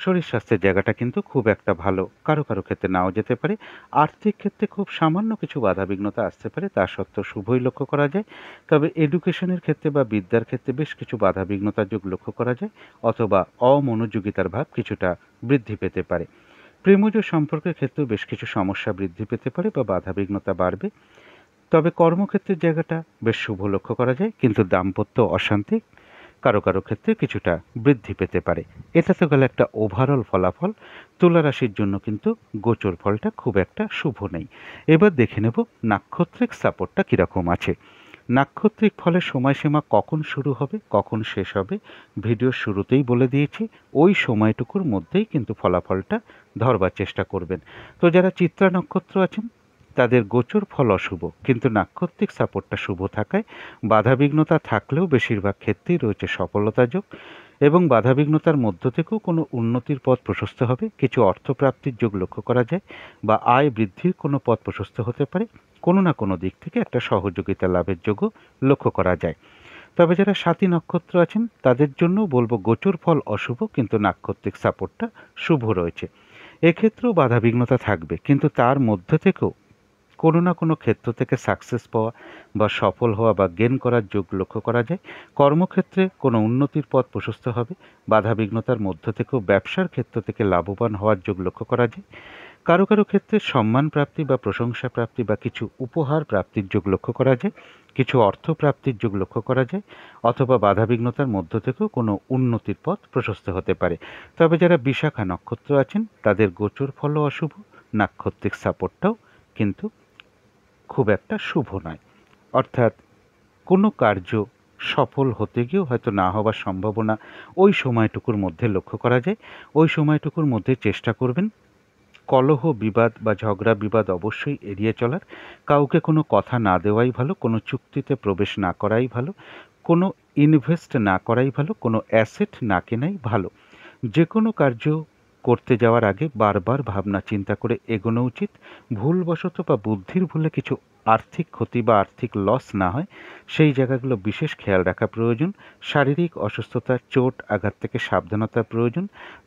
শরীর স্বাস্থ্যের জায়গাটা কিন্তু খুব একটা ভালো, কারো কারো ক্ষেত্রে নাও যেতে পারে। আর্থিক ক্ষেত্রে খুব সামান্য কিছু বাধাবিঘ্নতা আসতে পারে, তা সত্ত্বেও শুভই লক্ষ্য করা যায়। তবে এডুকেশনের ক্ষেত্রে বা বিদ্যার ক্ষেত্রে বেশ কিছু বাধাবিঘ্নতার যোগ লক্ষ্য করা যায়, অথবা অমনোযোগিতার ভাব কিছুটা বৃদ্ধি পেতে পারে। প্রেমজ সম্পর্কের ক্ষেত্রেও বেশ কিছু সমস্যা বৃদ্ধি পেতে পারে বা বাধাবিঘ্নতা বাড়বে। তবে কর্মক্ষেত্রের জায়গাটা বেশ শুভ লক্ষ্য করা যায়, কিন্তু দাম্পত্য অশান্তি কারো কারো ক্ষেত্রে কিছুটা বৃদ্ধি পেতে পারে। এটা তো গেল একটা ওভারঅল ফলাফল। তুলা রাশির জন্য কিন্তু গোচর ফলটা খুব একটা শুভ নেই। এবার দেখে নেব নাক্ষত্রিক সাপোর্টটা কীরকম আছে। নাক্ষত্রিক ফলের সময়সীমা কখন শুরু হবে কখন শেষ হবে ভিডিওর শুরুতেই বলে দিয়েছি। ওই সময়টুকুর মধ্যেই কিন্তু ফলাফলটা ধরবার চেষ্টা করবেন। তো যারা চিত্রা নক্ষত্র আছেন তাদের গোচর ফল অশুভ, কিন্তু নাক্ষত্রিক সাপোর্টটা শুভ থাকায় বাধাবিঘ্নতা থাকলেও বেশিরভাগ ক্ষেত্রেই রয়েছে সফলতা যোগ, এবং বাধাবিঘ্নতার মধ্য থেকেও কোনো উন্নতির পথ প্রশস্ত হবে। কিছু অর্থপ্রাপ্তির যোগ লক্ষ্য করা যায় বা আয় বৃদ্ধির কোনো পথ প্রশস্ত হতে পারে। কোনো না কোনো দিক থেকে একটা সহযোগিতা লাভের যোগও লক্ষ্য করা যায়। তবে যারা স্বাতী নক্ষত্র আছেন তাদের জন্য বলবো গোচর ফল অশুভ, কিন্তু নাক্ষত্রিক সাপোর্টটা শুভ রয়েছে। এক্ষেত্রেও বাধাবিঘ্নতা থাকবে, কিন্তু তার মধ্য থেকেও কোনো না কোনো ক্ষেত্র থেকে সাকসেস পাওয়া বা সফল হওয়া বা গেন করার যোগ লক্ষ্য করা যায়। কর্মক্ষেত্রে কোনো উন্নতির পথ প্রশস্ত হবে। বাধাবিঘ্নতার মধ্য থেকেও ব্যবসার ক্ষেত্র থেকে লাভবান হওয়ার যোগ লক্ষ্য করা যায়। কারো কারো ক্ষেত্রে সম্মান প্রাপ্তি বা প্রশংসা প্রাপ্তি বা কিছু উপহার প্রাপ্তির যোগ লক্ষ্য করা যায়। কিছু অর্থ প্রাপ্তির যোগ লক্ষ্য করা যায়, অথবা বাধাবিঘ্নতার মধ্য থেকেও কোনো উন্নতির পথ প্রশস্ত হতে পারে। তবে যারা বিশাখা নক্ষত্র আছেন তাদের গোচর ফলও অশুভ, নাক্ষত্রিক সাপোর্টটাও কিন্তু খুব একটা শুভ নয়। অর্থাৎ কোনো কার্য সফল হতে গিয়েও হয়তো না হওয়ার সম্ভাবনা ওই সময়টুকুর মধ্যে লক্ষ্য করা যায়। ওই সময়টুকুর মধ্যে চেষ্টা করবেন কলহ বিবাদ বা ঝগড়া বিবাদ অবশ্যই এড়িয়ে চলার। কাউকে কোনো কথা না দেওয়াই ভালো, কোনো চুক্তিতে প্রবেশ না করাই ভালো, কোনো ইনভেস্ট না করাই ভালো, কোনো অ্যাসেট না কেনাই ভালো। যে কোনো কার্য করতে যাওয়ার আগে বারবার ভাবনা চিন্তা করে এগোনো উচিত। ভুলবশত বা বুদ্ধির ভুলে কিছু আর্থিক ক্ষতি বা আর্থিক লস না হয় সেই জায়গাগুলো বিশেষ খেয়াল রাখা প্রয়োজন। শারীরিক অসুস্থতা, চোট আঘাত থেকে সাবধানতার প্রয়োজন।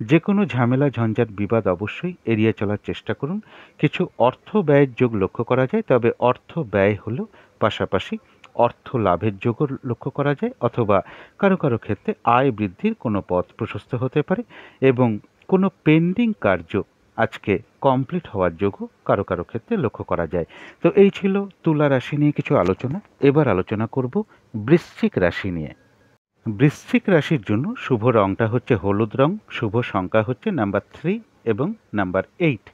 যে কোনো ঝামেলা ঝঞ্ঝাট বিবাদ অবশ্যই এড়িয়ে চলার চেষ্টা করুন। কিছু অর্থ ব্যয়ের যোগ লক্ষ্য করা যায়, তবে অর্থ ব্যয় হলেও পাশাপাশি অর্থ লাভের যোগও লক্ষ্য করা যায়, অথবা কারো কারো ক্ষেত্রে আয় বৃদ্ধির কোনো পথ প্রশস্ত হতে পারে, এবং কোনো পেন্ডিং কার্য আজকে কমপ্লিট হওয়ার যোগও কারো কারো ক্ষেত্রে লক্ষ্য করা যায়। তো এই ছিল তুলা রাশি নিয়ে কিছু আলোচনা। এবার আলোচনা করব বৃশ্চিক রাশি নিয়ে। বৃশ্চিক রাশির জন্য শুভ রংটা হচ্ছে হলুদ রং। শুভ সংখ্যা হচ্ছে নাম্বার 3 এবং নাম্বার 8।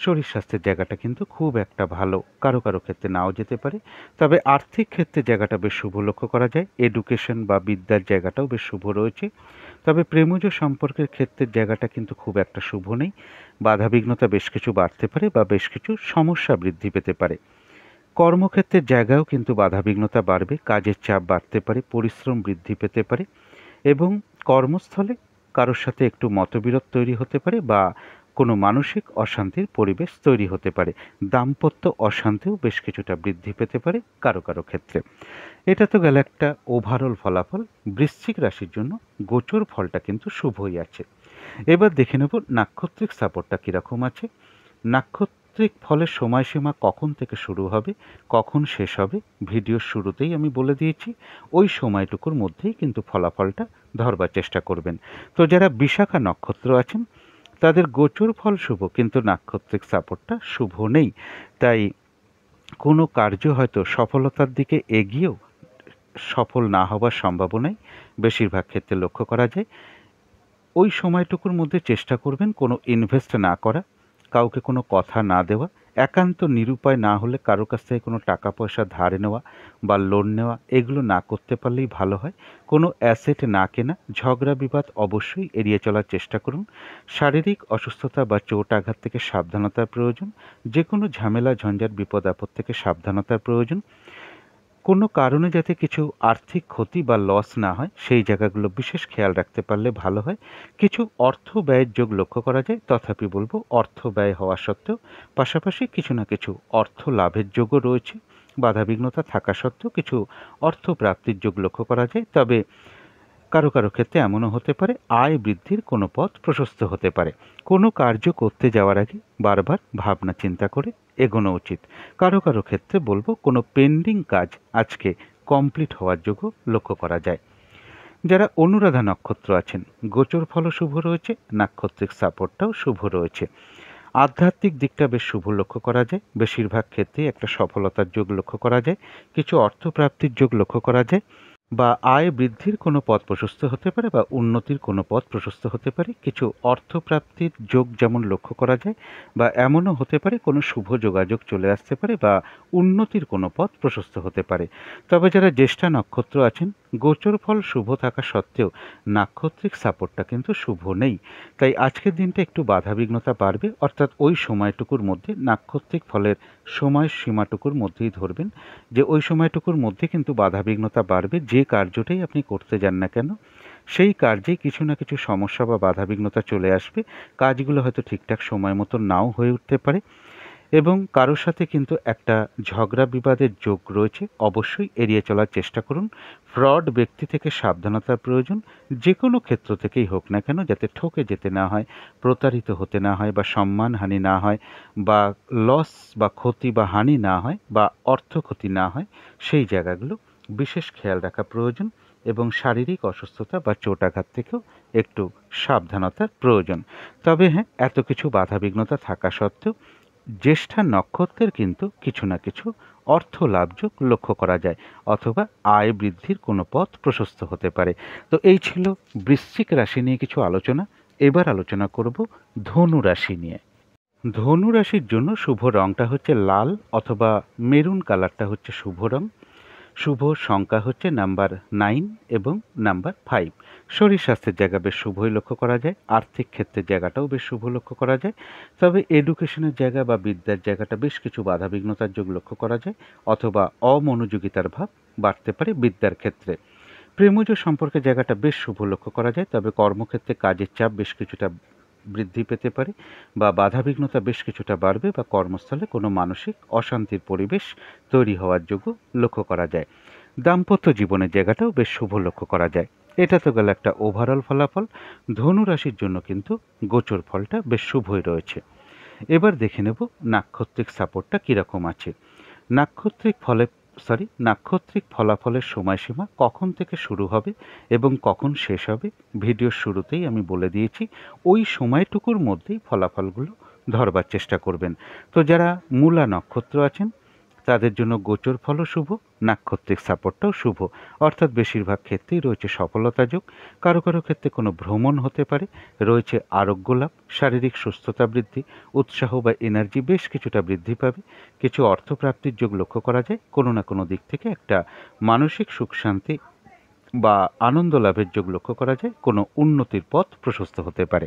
শরীর স্বাস্থ্যের জায়গাটা কিন্তু খুব একটা ভালো, কারো কারো ক্ষেত্রে নাও যেতে পারে। তবে আর্থিক ক্ষেত্রে জায়গাটা বেশ শুভ লক্ষ্য করা যায়। এডুকেশন বা বিদ্যার জায়গাটাও বেশ শুভ রয়েছে। তবে প্রেমজ সম্পর্কের ক্ষেত্রের জায়গাটা কিন্তু খুব একটা শুভ নেই। বাধাবিঘ্নতা বেশ কিছু বাড়তে পারে বা বেশ কিছু সমস্যা বৃদ্ধি পেতে পারে। কর্মক্ষেত্রের জায়গায়ও কিন্তু বাধাবিঘ্নতা বাড়বে, কাজের চাপ বাড়তে পারে, পরিশ্রম বৃদ্ধি পেতে পারে, এবং কর্মস্থলে কারোর সাথে একটু মতবিরোধ তৈরি হতে পারে বা কোনো মানসিক অশান্তির পরিবেশ তৈরি হতে পারে। দাম্পত্য অশান্তিও বেশ কিছুটা বৃদ্ধি পেতে পারে কারো কারো ক্ষেত্রে। এটা তো গেল একটা ওভারঅল ফলাফল। বৃশ্চিক রাশির জন্য গোচর ফলটা কিন্তু শুভই আছে। এবার দেখে নেব নাক্ষত্রিক সাপোর্টটা কীরকম আছে। নাক্ষত্রিক ফলের সময়সীমা কখন থেকে শুরু হবে কখন শেষ হবে ভিডিওর শুরুতেই আমি বলে দিয়েছি। ওই সময়টুকুর মধ্যেই কিন্তু ফলাফলটা ধরবার চেষ্টা করবেন। তো যারা বিশাখা নক্ষত্র আছেন তাদের গোচর ফল শুভ, কিন্তু নাক্ষত্রিক সাপোর্টটা শুভ নেই। তাই কোনো কার্য হয়তো সফলতার দিকে এগিয়েও সফল না হবার সম্ভাবনাই বেশিরভাগ ক্ষেত্রে লক্ষ্য করা যায়। ওই সময়টুকুর মধ্যে চেষ্টা করবেন কোনো ইনভেস্ট না করা, কাউকে কোনো কথা না দেওয়া, একান্ত নিরুপায় না হলে কারো কাছ থেকে কোনো টাকা পয়সা ধার নেওয়া বা লোন নেওয়া এগুলো না করতে পারলেই ভালো হয়। কোনো অ্যাসেট না কেনা, ঝগড়া বিবাদ অবশ্যই এড়িয়ে চলার চেষ্টা করুন। শারীরিক অসুস্থতা বা চোট আঘাত থেকে সাবধানতার প্রয়োজন। যে কোনো ঝামেলা ঝঞ্ঝাট বিপদ আপদ থেকে সাবধানতার প্রয়োজন। কোনো কারণে যাতে কিছু আর্থিক ক্ষতি বা লস না হয় সেই জায়গাগুলো বিশেষ খেয়াল রাখতে পারলে ভালো হয়। কিছু অর্থ ব্যয়ের যোগ লক্ষ্য করা যায়, তথাপি বলবো অর্থ ব্যয় হওয়া সত্ত্বেও পাশাপাশি কিছু না কিছু অর্থ লাভের যোগও রয়েছে। বাধাবিঘ্নতা থাকা সত্ত্বেও কিছু অর্থ প্রাপ্তির যোগ লক্ষ্য করা যায়। তবে কারো কারো ক্ষেত্রে এমনও হতে পারে আয় বৃদ্ধির কোনো পথ প্রশস্ত হতে পারে। কোনো কার্য করতে যাওয়ার আগে বারবার ভাবনা চিন্তা করে এগোনো উচিত। কারো কারো ক্ষেত্রে বলবো কোনো পেন্ডিং কাজ আজকে কমপ্লিট হওয়ার যোগও লক্ষ্য করা যায়। যারা অনুরাধা নক্ষত্র আছেন, গোচর ফলও শুভ রয়েছে, নাক্ষত্রিক সাপোর্টটাও শুভ রয়েছে। আধ্যাত্মিক দিকটা বেশ শুভ লক্ষ্য করা যায়। বেশিরভাগ ক্ষেত্রেই একটা সফলতার যোগ লক্ষ্য করা যায়। কিছু অর্থপ্রাপ্তির যোগ লক্ষ্য করা যায়, বা আয় বৃদ্ধির কোনো পথ প্রশস্ত হতে পারে বা উন্নতির কোনো পথ প্রশস্ত হতে পারে। কিছু অর্থপ্রাপ্তির যোগ যেমন লক্ষ্য করা যায়, বা এমনও হতে পারে কোনো শুভ যোগাযোগ চলে আসতে পারে বা উন্নতির কোনো পথ প্রশস্ত হতে পারে। তবে যারা জ্যেষ্ঠা নক্ষত্র আছেন, গোচর ফল শুভ থাকা সত্ত্বেও নাক্ষত্রিক সাপোর্টটা কিন্তু শুভ নেই। তাই আজকের দিনটা একটু বাধাবিঘ্নতা বাড়বে, অর্থাৎ ওই সময়টুকুর মধ্যে নাক্ষত্রিক ফলের সময় সীমাটুকুর মধ্যেই ধরবেন যে ওই সময়টুকুর মধ্যে কিন্তু বাধাবিঘ্নতা বাড়বে। যে কার্যটাই আপনি করতে যান না কেন সেই কার্যেই কিছু না কিছু সমস্যা বা বাধাবিঘ্নতা চলে আসবে। কাজগুলো হয়তো ঠিকঠাক সময় মতো নাও হয়ে উঠতে পারে, এবং কারোর সাথে কিন্তু একটা ঝগড়া বিবাদের যোগ রয়েছে। অবশ্যই এড়িয়ে চলার চেষ্টা করুন। ফ্রড ব্যক্তি থেকে সাবধানতার প্রয়োজন। যে কোনো ক্ষেত্র থেকেই হোক না কেন, যাতে ঠকে যেতে না হয়, প্রতারিত হতে না হয়, বা সম্মানহানি না হয়, বা লস বা ক্ষতি বা হানি না হয়, বা অর্থ ক্ষতি না হয়, সেই জায়গাগুলো বিশেষ খেয়াল রাখা প্রয়োজন। এবং শারীরিক অসুস্থতা বা চোট আঘাত থেকেও একটু সাবধানতার প্রয়োজন। তবে হ্যাঁ, এত কিছু বাধাবিঘ্নতা থাকা সত্ত্বেও জ্যেষ্ঠা নক্ষত্রের কিন্তু কিছু না কিছু অর্থ লাভযোগ লক্ষ্য করা যায়, অথবা আয় বৃদ্ধির কোনো পথ প্রশস্ত হতে পারে। তো এই ছিল বৃশ্চিক রাশি নিয়ে কিছু আলোচনা। এবার আলোচনা করব ধনু রাশি নিয়ে। ধনু রাশির জন্য শুভ রংটা হচ্ছে লাল অথবা মেরুন কালারটা হচ্ছে শুভ রং। শুভ সংখ্যা হচ্ছে নাম্বার 9 এবং নাম্বার 5। শরীর স্বাস্থ্যের জায়গা বেশ শুভই লক্ষ্য করা যায়। আর্থিক ক্ষেত্রের জায়গাটাও বেশ শুভ লক্ষ্য করা যায়। তবে এডুকেশনের জায়গা বা বিদ্যার জায়গাটা বেশ কিছু বাধাবিঘ্নতার যোগ লক্ষ্য করা যায়, অথবা অমনোযোগিতার ভাব বাড়তে পারে বিদ্যার ক্ষেত্রে। প্রেমজ সম্পর্কের জায়গাটা বেশ শুভ লক্ষ্য করা যায়। তবে কর্মক্ষেত্রে কাজের চাপ বেশ কিছুটা বৃদ্ধি পেতে পারে, বা বাধাবিঘ্নতা বেশ কিছুটা বাড়বে, বা কর্মস্থলে কোনো মানসিক অশান্তির পরিবেশ তৈরি হওয়ার যোগ্য লক্ষ্য করা যায়। দাম্পত্য জীবনের জায়গাটাও বেশ শুভ লক্ষ্য করা যায়। এটা তো গেল একটা ওভারঅল ফলাফল। ধনু রাশির জন্য কিন্তু গোচর ফলটা বেশ শুভই রয়েছে। এবার দেখে নেব নাক্ষত্রিক সাপোর্টটা কীরকম আছে। নাক্ষত্রিক ফলে নাক্ষত্রিক ফলাফলের সময়সীমা কখন থেকে শুরু হবে এবং কখন শেষ হবে ভিডিওর শুরুতেই আমি বলে দিয়েছি। ওই সময়টুকুর মধ্যেই ফলাফলগুলো ধরবার চেষ্টা করবেন। তো যারা মূলা নক্ষত্র আছেন তাদের জন্য গোচর ফলও শুভ, নাক্ষত্রিক সাপোর্টটাও শুভ, অর্থাৎ বেশিরভাগ ক্ষেত্রেই রয়েছে সফলতা যোগ। কারো কারো ক্ষেত্রে কোনো ভ্রমণ হতে পারে, রয়েছে আরোগ্য লাভ, শারীরিক সুস্থতা বৃদ্ধি, উৎসাহ বা এনার্জি বেশ কিছুটা বৃদ্ধি পাবে। কিছু অর্থপ্রাপ্তির যোগ লক্ষ্য করা যায়। কোনো না কোনো দিক থেকে একটা মানসিক সুখ শান্তি বা আনন্দ লাভের যোগ লক্ষ্য করা যায়। কোনো উন্নতির পথ প্রশস্ত হতে পারে।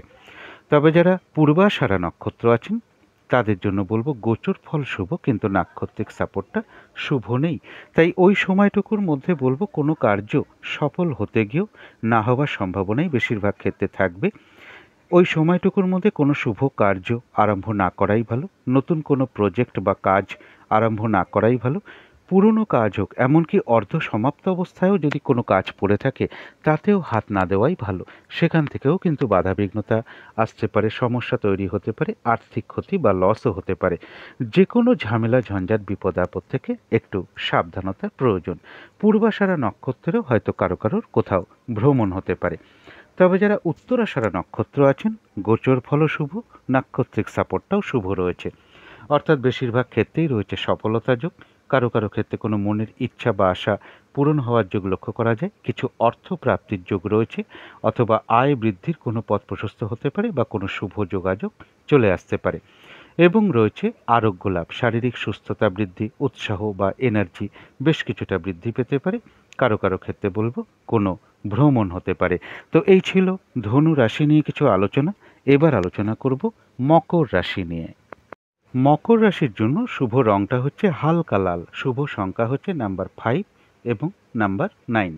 তবে যারা পূর্বাষাঢ়া নক্ষত্র আছেন তাদের জন্য বলবো গোচর ফল শুভ, কিন্তু নাক্ষত্রিক সাপোর্টটা শুভ নেই। তাই ওই সময়টুকুর মধ্যে বলবো কোনো কার্য সফল হতে গিয়েও না হওয়ার সম্ভাবনাই বেশিরভাগ ক্ষেত্রে থাকবে। ওই সময়টুকুর মধ্যে কোনো শুভ কার্য আরম্ভ না করাই ভালো। নতুন কোনো প্রজেক্ট বা কাজ আরম্ভ না করাই ভালো। পুরনো কাজ হোক, এমনকি অর্ধ সমাপ্ত অবস্থায়ও যদি কোনো কাজ পড়ে থাকে তাতেও হাত না দেওয়াই ভালো। সেখান থেকেও কিন্তু বাধাবিঘ্নতা আসতে পারে, সমস্যা তৈরি হতে পারে, আর্থিক ক্ষতি বা লসও হতে পারে। যে কোনো ঝামেলা ঝঞ্ঝাট বিপদ আপদ থেকে একটু সাবধানতার প্রয়োজন। পূর্বাষাঢ়া নক্ষত্রেও হয়তো কারো কারোর কোথাও ভ্রমণ হতে পারে। তবে যারা উত্তরাষাঢ়া নক্ষত্র আছেন গোচর ফলও শুভ, নাক্ষত্রিক সাপোর্টটাও শুভ রয়েছে, অর্থাৎ বেশিরভাগ ক্ষেত্রেই রয়েছে সফলতা যোগ। কারো কারো ক্ষেত্রে কোনো মনের ইচ্ছা বা আশা পূরণ হওয়ার যোগ লক্ষ্য করা যায়। কিছু অর্থ প্রাপ্তির যোগ রয়েছে, অথবা আয় বৃদ্ধির কোনো পথ প্রশস্ত হতে পারে, বা কোনো শুভ যোগাযোগ চলে আসতে পারে। এবং রয়েছে আরোগ্য লাভ, শারীরিক সুস্থতা বৃদ্ধি, উৎসাহ বা এনার্জি বেশ কিছুটা বৃদ্ধি পেতে পারে। কারো কারো ক্ষেত্রে বলবো কোনো ভ্রমণ হতে পারে। তো এই ছিল ধনু রাশি নিয়ে কিছু আলোচনা। এবার আলোচনা করব মকর রাশি নিয়ে। মকর রাশির জন্য শুভ রংটা হচ্ছে হালকা লাল, শুভ সংখ্যা হচ্ছে নাম্বার 5 এবং নাম্বার 9।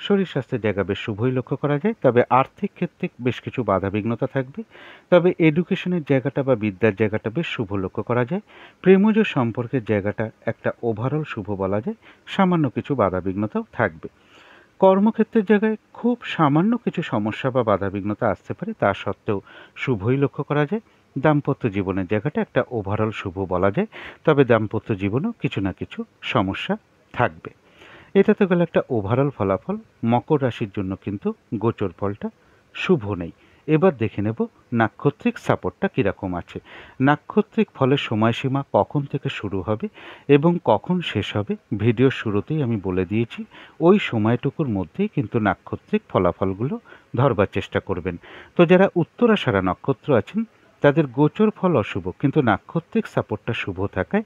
শরীর স্বাস্থ্যের জায়গা বেশ শুভই লক্ষ্য করা যায়, তবে আর্থিক ক্ষেত্রে বেশ কিছু বাধাবিঘ্নতা থাকবে। তবে এডুকেশনের জায়গাটা বা বিদ্যার জায়গাটা বেশ শুভ লক্ষ্য করা যায়। প্রেমজ সম্পর্কের জায়গাটা একটা ওভারঅল শুভ বলা যায়, সামান্য কিছু বাধাবিঘ্নতাও থাকবে। কর্মক্ষেত্রের জায়গায় খুব সামান্য কিছু সমস্যা বা বাধাবিঘ্নতা আসতে পারে, তা সত্ত্বেও শুভই লক্ষ্য করা যায়। দাম্পত্য জীবনের জায়গাটা একটা ওভারঅল শুভ বলা যায়, তবে দাম্পত্য জীবনেও কিছু না কিছু সমস্যা থাকবে। এটা তো গেল একটা ওভারঅল ফলাফল। মকর রাশির জন্য কিন্তু গোচর ফলটা শুভ নেই। এবার দেখে নেব নাক্ষত্রিক সাপোর্টটা কীরকম আছে। নাক্ষত্রিক ফলের সময়সীমা কখন থেকে শুরু হবে এবং কখন শেষ হবে ভিডিওর শুরুতেই আমি বলে দিয়েছি। ওই সময়টুকুর মধ্যেই কিন্তু নাক্ষত্রিক ফলাফলগুলো ধরবার চেষ্টা করবেন। তো যারা উত্তরাষাঢ়া নক্ষত্র আছেন তাদের গোচর ফল অশুভ, কিন্তু নাক্ষত্রিক সাপোর্টটা শুভ থাকায়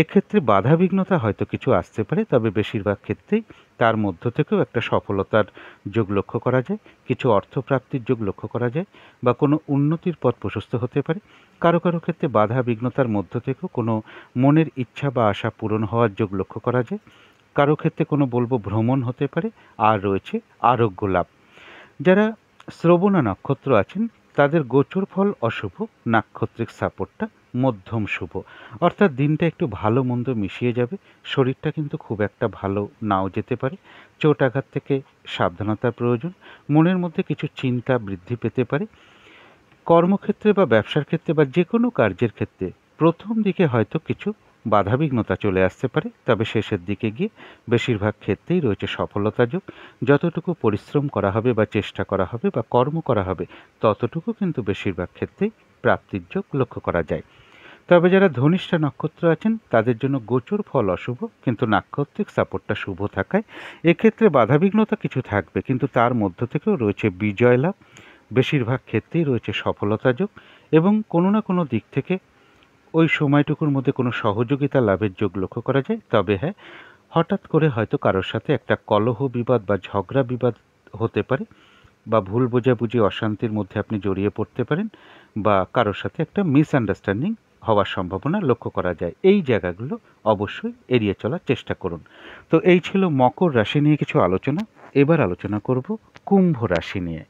এক্ষেত্রে বাধাবিঘ্নতা হয়তো কিছু আসতে পারে, তবে বেশিরভাগ ক্ষেত্রেই তার মধ্য থেকেও একটা সফলতার যোগ লক্ষ্য করা যায়, কিছু অর্থপ্রাপ্তির যোগ লক্ষ্য করা যায়, বা কোনো উন্নতির পথ প্রশস্ত হতে পারে। কারো কারো ক্ষেত্রে বাধা বিঘ্নতার মধ্য থেকেও কোনো মনের ইচ্ছা বা আশা পূরণ হওয়ার যোগ লক্ষ্য করা যায়। কারো ক্ষেত্রে কোনো বলবো ভ্রমণ হতে পারে। আর রয়েছে আরোগ্য লাভ। যারা শ্রবণা নক্ষত্র আছেন তাদের গোচর ফল অশুভ, নাক্ষত্রিক সাপোর্টটা মধ্যম শুভ, অর্থাৎ দিনটা একটু ভালো মন্দ মিশিয়ে যাবে। শরীরটা কিন্তু খুব একটা ভালো নাও যেতে পারে, চোট আঘাত থেকে সাবধানতার প্রয়োজন। মনের মধ্যে কিছু চিন্তা বৃদ্ধি পেতে পারে। কর্মক্ষেত্রে বা ব্যবসার ক্ষেত্রে বা যে কোনো কার্যের ক্ষেত্রে প্রথম দিকে হয়তো কিছু বাধাবিঘ্নতা চলে আসতে পারে, তবে শেষের দিকে গিয়ে বেশিরভাগ ক্ষেত্রেই রয়েছে সফলতা যোগ। যতটুকু পরিশ্রম করা হবে বা চেষ্টা করা হবে বা কর্ম করা হবে ততটুকু কিন্তু বেশিরভাগ ক্ষেত্রেই প্রাপ্তির যোগ লক্ষ্য করা যায়। তবে যারা ধনিষ্ঠা নক্ষত্র আছেন তাদের জন্য গোচর ফল অশুভ, কিন্তু নাক্ষত্রিক সাপোর্টটা শুভ থাকায় এক্ষেত্রে বাধাবিঘ্নতা কিছু থাকবে, কিন্তু তার মধ্য থেকেও রয়েছে বিজয় লাভ। বেশিরভাগ ক্ষেত্রেই রয়েছে সফলতা যোগ এবং কোনো না কোনো দিক থেকে ওই সময়টুকুর মধ্যে কোনো সহযোগিতা লাভের যোগ লক্ষ্য করা যায়। তবে হ্যাঁ, হঠাৎ করে হয়তো কারোর সাথে একটা কলহ বিবাদ বা ঝগড়া বিবাদ হতে পারে, বা ভুল বোঝাবুঝি অশান্তির মধ্যে আপনি জড়িয়ে পড়তে পারেন, বা কারোর সাথে একটা মিসআন্ডারস্ট্যান্ডিং হওয়ার সম্ভাবনা লক্ষ্য করা যায়। এই জায়গাগুলো অবশ্যই এড়িয়ে চলার চেষ্টা করুন। তো এই ছিল মকর রাশি নিয়ে কিছু আলোচনা। এবার আলোচনা করব কুম্ভ রাশি নিয়ে।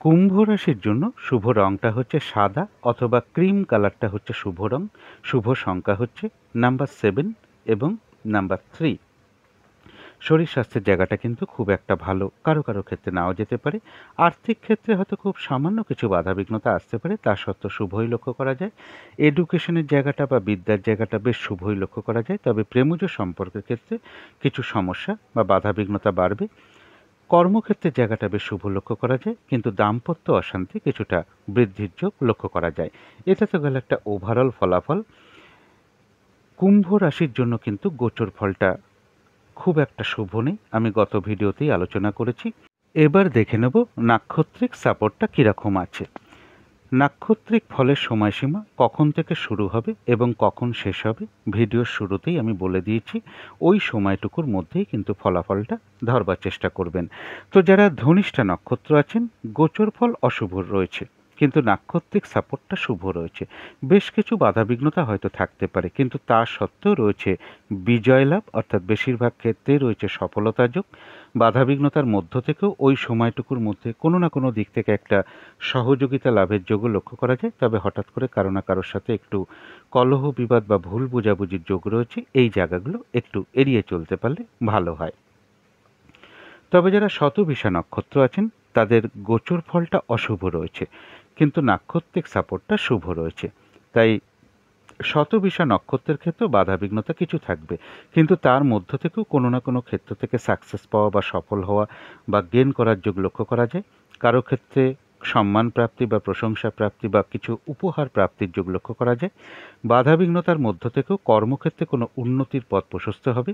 কুম্ভ রাশির জন্য শুভ রংটা হচ্ছে সাদা অথবা ক্রিম কালারটা হচ্ছে শুভ রং। শুভ সংখ্যা হচ্ছে নাম্বার 7 এবং নাম্বার 3। শরীর স্বাস্থ্যের জায়গাটা কিন্তু খুব একটা ভালো, কারো কারো ক্ষেত্রে নাও যেতে পারে। আর্থিক ক্ষেত্রে হয়তো খুব সামান্য কিছু বাধাবিঘ্নতা আসতে পারে, তা সত্ত্বেও শুভই লক্ষ্য করা যায়। এডুকেশনের জায়গাটা বা বিদ্যার জায়গাটা বেশ শুভই লক্ষ্য করা যায়, তবে প্রেমজ সম্পর্কের ক্ষেত্রে কিছু সমস্যা বা বাধাবিঘ্নতা বাড়বে। কর্মক্ষেত্রের জায়গাটা বেশ শুভ লক্ষ্য করা যায়, কিন্তু দাম্পত্য অশান্তি কিছুটা বৃদ্ধির যোগ লক্ষ্য করা যায়। এটা তো গেল একটা ওভারঅল ফলাফল। কুম্ভ রাশির জন্য কিন্তু গোচর ফলটা খুব একটা শুভ নেই, আমি গত ভিডিওতেই আলোচনা করেছি। এবার দেখে নেব নাক্ষত্রিক সাপোর্টটা কীরকম আছে। নাক্ষত্রিক ফলের সময়সীমা কখন থেকে শুরু হবে এবং কখন শেষ হবে ভিডিওর শুরুতেই আমি বলে দিয়েছি। ওই সময়টুকুর মধ্যেই কিন্তু ফলাফলটা ধরবার চেষ্টা করবেন। তো যারা ধনিষ্ঠা নক্ষত্র আছেন গোচর ফল অশুভ রয়েছে, কিন্তু নাক্ষত্রিক সাপোর্টটা শুভ রয়েছে। বেশ কিছু বাধাবিঘ্নতা হয়তো থাকতে পারে, কিন্তু তা সত্ত্বেও রয়েছে বিজয় লাভ, অর্থাৎ বেশিরভাগ ক্ষেত্রেই রয়েছে সফলতা যোগ। বাধাবিঘ্নতার মধ্য থেকেও ওই সময়টুকুর মধ্যে কোনো না কোনো দিক থেকে একটা সহযোগিতা লাভের যোগও লক্ষ্য করা যায়, তবে হঠাৎ করে কারো না কারোর সাথে একটু কলহ বিবাদ বা ভুল বোঝাবুঝির যোগ রয়েছে। এই জায়গাগুলো একটু এড়িয়ে চলতে পারলে ভালো হয়। তবে যারা শতবিশা নক্ষত্র আছেন তাদের গোচর ফলটা অশুভ রয়েছে, কিন্তু নাক্ষত্রিক সাপোর্টটা শুভ রয়েছে। তাই শতবিশা নক্ষত্রের ক্ষেত্রেও বাধাবিঘ্নতা কিছু থাকবে, কিন্তু তার মধ্য থেকেও কোনো না কোনো ক্ষেত্র থেকে সাকসেস পাওয়া বা সফল হওয়া বা গেন করার যোগ লক্ষ্য করা যায়। কারো ক্ষেত্রে সম্মান প্রাপ্তি বা প্রশংসা প্রাপ্তি বা কিছু উপহার প্রাপ্তির যোগ লক্ষ্য করা যায়। বাধাবিঘ্নতার মধ্য থেকেও কর্মক্ষেত্রে কোনো উন্নতির পথ প্রশস্ত হবে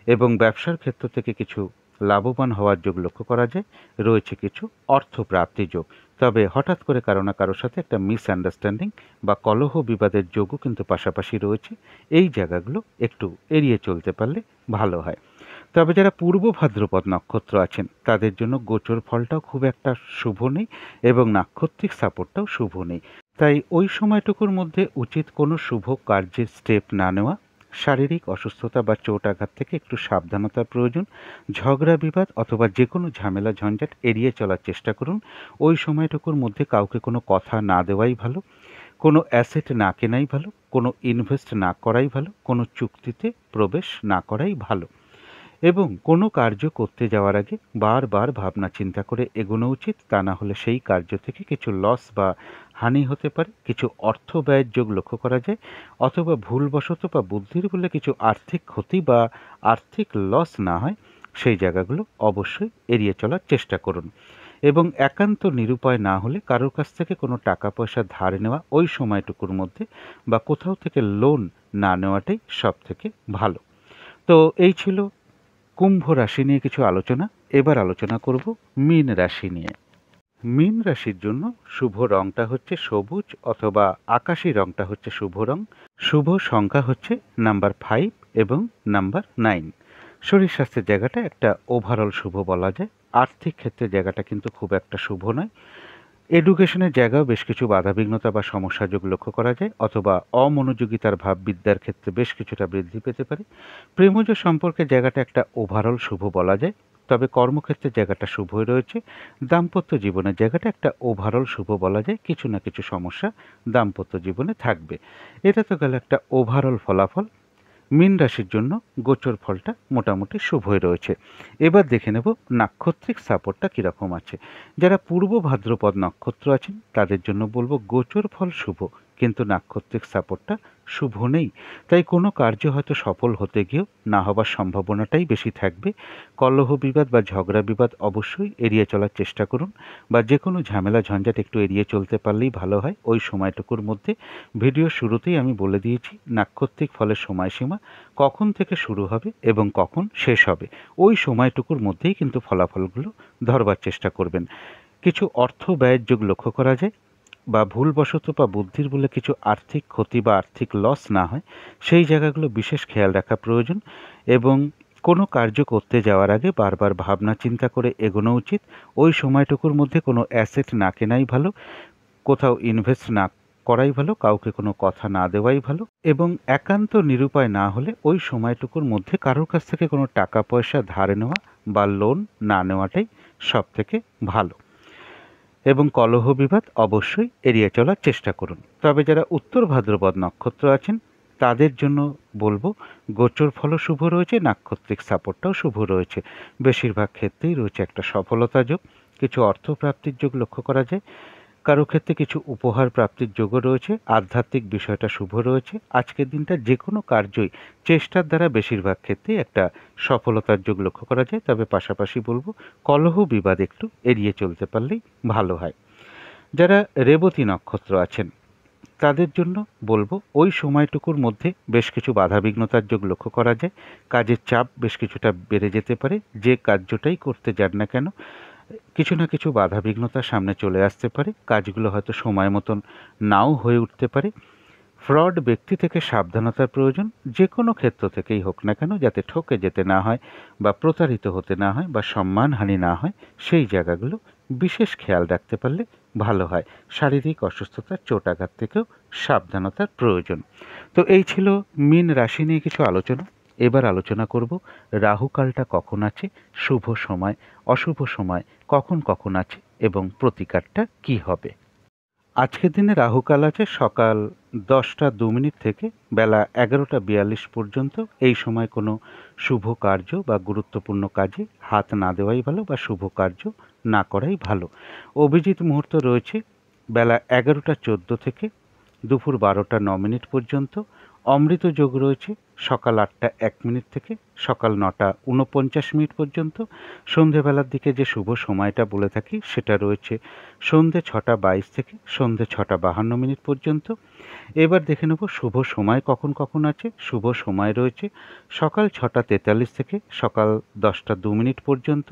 এবং ব্যবসার ক্ষেত্র থেকে কিছু লাভবান হওয়ার যোগ লক্ষ্য করা যায়। রয়েছে কিছু অর্থ প্রাপ্তি যোগ। তবে হঠাৎ করে কারো না কারোর সাথে একটা মিসআন্ডারস্ট্যান্ডিং বা কলহ বিবাদের যোগও কিন্তু পাশাপাশি রয়েছে। এই জায়গাগুলো একটু এড়িয়ে চলতে পারলে ভালো হয়। তবে যারা পূর্ব ভাদ্রপদ নক্ষত্র আছেন তাদের জন্য গোচর ফলটাও খুব একটা শুভ নেই এবং নাক্ষত্রিক সাপোর্টটাও শুভ নেই। তাই ওই সময়টুকুর মধ্যে উচিত কোনো শুভ কার্যের স্টেপ না নেওয়া। শারীরিক অসুস্থতা বা চোট আঘাত থেকে একটু সাবধানতার প্রয়োজন। ঝগড়া বিবাদ অথবা যে কোনো ঝামেলা ঝঞ্ঝাট এড়িয়ে চলার চেষ্টা করুন। ওই সময়টুকুর মধ্যে কাউকে কোনো কথা না দেওয়াই ভালো, কোনো অ্যাসেট না কেনাই ভালো, কোনো ইনভেস্ট না করাই ভালো, কোনো চুক্তিতে প্রবেশ না করাই ভালো এবং কোনো কার্য করতে যাওয়ার আগে বারবার ভাবনা চিন্তা করে এগোনো উচিত। তা না হলে সেই কার্য থেকে কিছু লস বা হানি হতে পারে, কিছু অর্থ ব্যয়ের যোগ লক্ষ্য করা যায়, অথবা ভুলবশত বা বুদ্ধির বলে কিছু আর্থিক ক্ষতি বা আর্থিক লস না হয় সেই জায়গাগুলো অবশ্যই এড়িয়ে চলার চেষ্টা করুন। এবং একান্ত নিরুপায় না হলে কারোর কাছ থেকে কোনো টাকা পয়সা ধার নেওয়া ওই সময়টুকুর মধ্যে বা কোথাও থেকে লোন না নেওয়াটাই সব থেকে ভালো। তো এই ছিল কুম্ভ রাশি নিয়ে কিছু আলোচনা। এবার আলোচনা করব মীন রাশি নিয়ে। মীন রাশির জন্য শুভ রংটা হচ্ছে সবুজ অথবা আকাশি রংটা হচ্ছে শুভ রং। শুভ সংখ্যা হচ্ছে নাম্বার 5 এবং নাম্বার 9। শরীর স্বাস্থ্যের জায়গাটা একটা ওভারঅল শুভ বলা যায়। আর্থিক ক্ষেত্রে জায়গাটা কিন্তু খুব একটা শুভ নয়। এডুকেশনের জায়গাও বেশ কিছু বাধাবিঘ্নতা বা সমস্যা যোগ লক্ষ্য করা যায়, অথবা অমনোযোগিতার ভাব বিদ্যার ক্ষেত্রে বেশ কিছুটা বৃদ্ধি পেতে পারে। প্রেমজ সম্পর্কের জায়গাটা একটা ওভারঅল শুভ বলা যায়, তবে কর্মক্ষেত্রের জায়গাটা শুভই রয়েছে। দাম্পত্য জীবনের জায়গাটা একটা ওভারঅল শুভ বলা যায়, কিছু না কিছু সমস্যা দাম্পত্য জীবনে থাকবে। এটা তো গেল একটা ওভারঅল ফলাফল। মীন রাশির জন্য গোচর ফলটা মোটামুটি শুভই রয়েছে। এবার দেখে নেব নাক্ষত্রিক সাপোর্টটা কীরকম আছে। যারা পূর্ব ভাদ্রপদ নক্ষত্র আছেন তাদের জন্য বলবো গোচর ফল শুভ, কিন্তু নাক্ষত্রিক সাপোর্টটা শুভ নেই। তাই কোনো কার্য হয়তো সফল হতে গিয়েও না হবার সম্ভাবনাটাই বেশি থাকবে। কলহ বিবাদ বা ঝগড়া বিবাদ অবশ্যই এড়িয়ে চলার চেষ্টা করুন, বা যে কোনো ঝামেলা ঝঞ্ঝাট একটু এড়িয়ে চলতে পারলেই ভালো হয় ওই সময়টুকুর মধ্যে। ভিডিওর শুরুতেই আমি বলে দিয়েছি নাক্ষত্রিক ফলের সময়সীমা কখন থেকে শুরু হবে এবং কখন শেষ হবে। ওই সময়টুকুর মধ্যেই কিন্তু ফলাফলগুলো ধরবার চেষ্টা করবেন। কিছু অর্থ ব্যয়ের যোগ লক্ষ্য করা যায়, বা ভুলবশত বা বুদ্ধির বলে কিছু আর্থিক ক্ষতি বা আর্থিক লস না হয় সেই জায়গাগুলো বিশেষ খেয়াল রাখা প্রয়োজন। এবং কোনো কার্য করতে যাওয়ার আগে বারবার ভাবনা চিন্তা করে এগোনো উচিত। ওই সময়টুকুর মধ্যে কোনো অ্যাসেট না কেনাই ভালো, কোথাও ইনভেস্ট না করাই ভালো, কাউকে কোনো কথা না দেওয়াই ভালো এবং একান্ত নিরুপায় না হলে ওই সময়টুকুর মধ্যে কারোর কাছ থেকে কোনো টাকা পয়সা ধার নেওয়া বা লোন না নেওয়াটাই সব থেকে ভালো। এবং কলহ বিবাদ অবশ্যই এড়িয়ে চলার চেষ্টা করুন। তবে যারা উত্তর ভাদ্রপদ নক্ষত্র আছেন তাদের জন্য বলবো গোচর ফলও শুভ রয়েছে, নাক্ষত্রিক সাপোর্টটাও শুভ রয়েছে। বেশিরভাগ ক্ষেত্রেই রয়েছে একটা সফলতা যোগ, কিছু অর্থ প্রাপ্তির যোগ লক্ষ্য করা যায়, কারো ক্ষেত্রে কিছু উপহার প্রাপ্তির যোগও রয়েছে, আধ্যাত্মিক বিষয়টা শুভ রয়েছে। আজকের দিনটা যে কোনো কার্যই চেষ্টার দ্বারা বেশিরভাগ ক্ষেত্রেই একটা সফলতার যোগ লক্ষ্য করা যায়। তবে পাশাপাশি বলবো কলহ বিবাদ একটু এড়িয়ে চলতে পারলেই ভালো হয়। যারা রেবতী নক্ষত্র আছেন তাদের জন্য বলবো ওই সময়টুকুর মধ্যে বেশ কিছু বাধাবিঘ্নতার যোগ লক্ষ্য করা যায়। কাজের চাপ বেশ কিছুটা বেড়ে যেতে পারে। যে কার্যটাই করতে যান না কেন কিছু না কিছু বাধাবিঘ্নতার সামনে চলে আসতে পারে, কাজগুলো হয়তো সময় মতন নাও হয়ে উঠতে পারে। ফ্রড ব্যক্তি থেকে সাবধানতার প্রয়োজন, যে কোনো ক্ষেত্র থেকেই হোক না কেন, যাতে ঠকে যেতে না হয় বা প্রতারিত হতে না হয় বা সম্মানহানি না হয় সেই জায়গাগুলো বিশেষ খেয়াল রাখতে পারলে ভালো হয়। শারীরিক অসুস্থতা চোট আঘাত থেকেও সাবধানতার প্রয়োজন। তো এই ছিল মীন রাশি নিয়ে কিছু আলোচনা। এবার আলোচনা করব রাহুকালটা কখন আছে, শুভ সময় অশুভ সময় কখন কখন আছে এবং প্রতিকারটা কি হবে। আজকের দিনে রাহুকাল আছে সকাল 10টা 2 মিনিট থেকে বেলা 11টা 42 পর্যন্ত। এই সময় কোনো শুভ কার্য বা গুরুত্বপূর্ণ কাজে হাত না দেওয়াই ভালো বা শুভ কার্য না করাই ভালো। অভিজিৎ মুহূর্ত রয়েছে বেলা 11টা 14 থেকে দুপুর 12টা 9 মিনিট পর্যন্ত। অমৃত যোগ রয়েছে সকাল 8টা 1 মিনিট থেকে সকাল 9টা 49 মিনিট পর্যন্ত। সন্ধেবেলার দিকে যে শুভ সময়টা বলে থাকি সেটা রয়েছে সন্ধে 6টা 22 থেকে সন্ধে 6টা 52 মিনিট পর্যন্ত। এবার দেখে নেব শুভ সময় কখন কখন আছে। শুভ সময় রয়েছে সকাল 6টা 43 থেকে সকাল 10টা 2 মিনিট পর্যন্ত।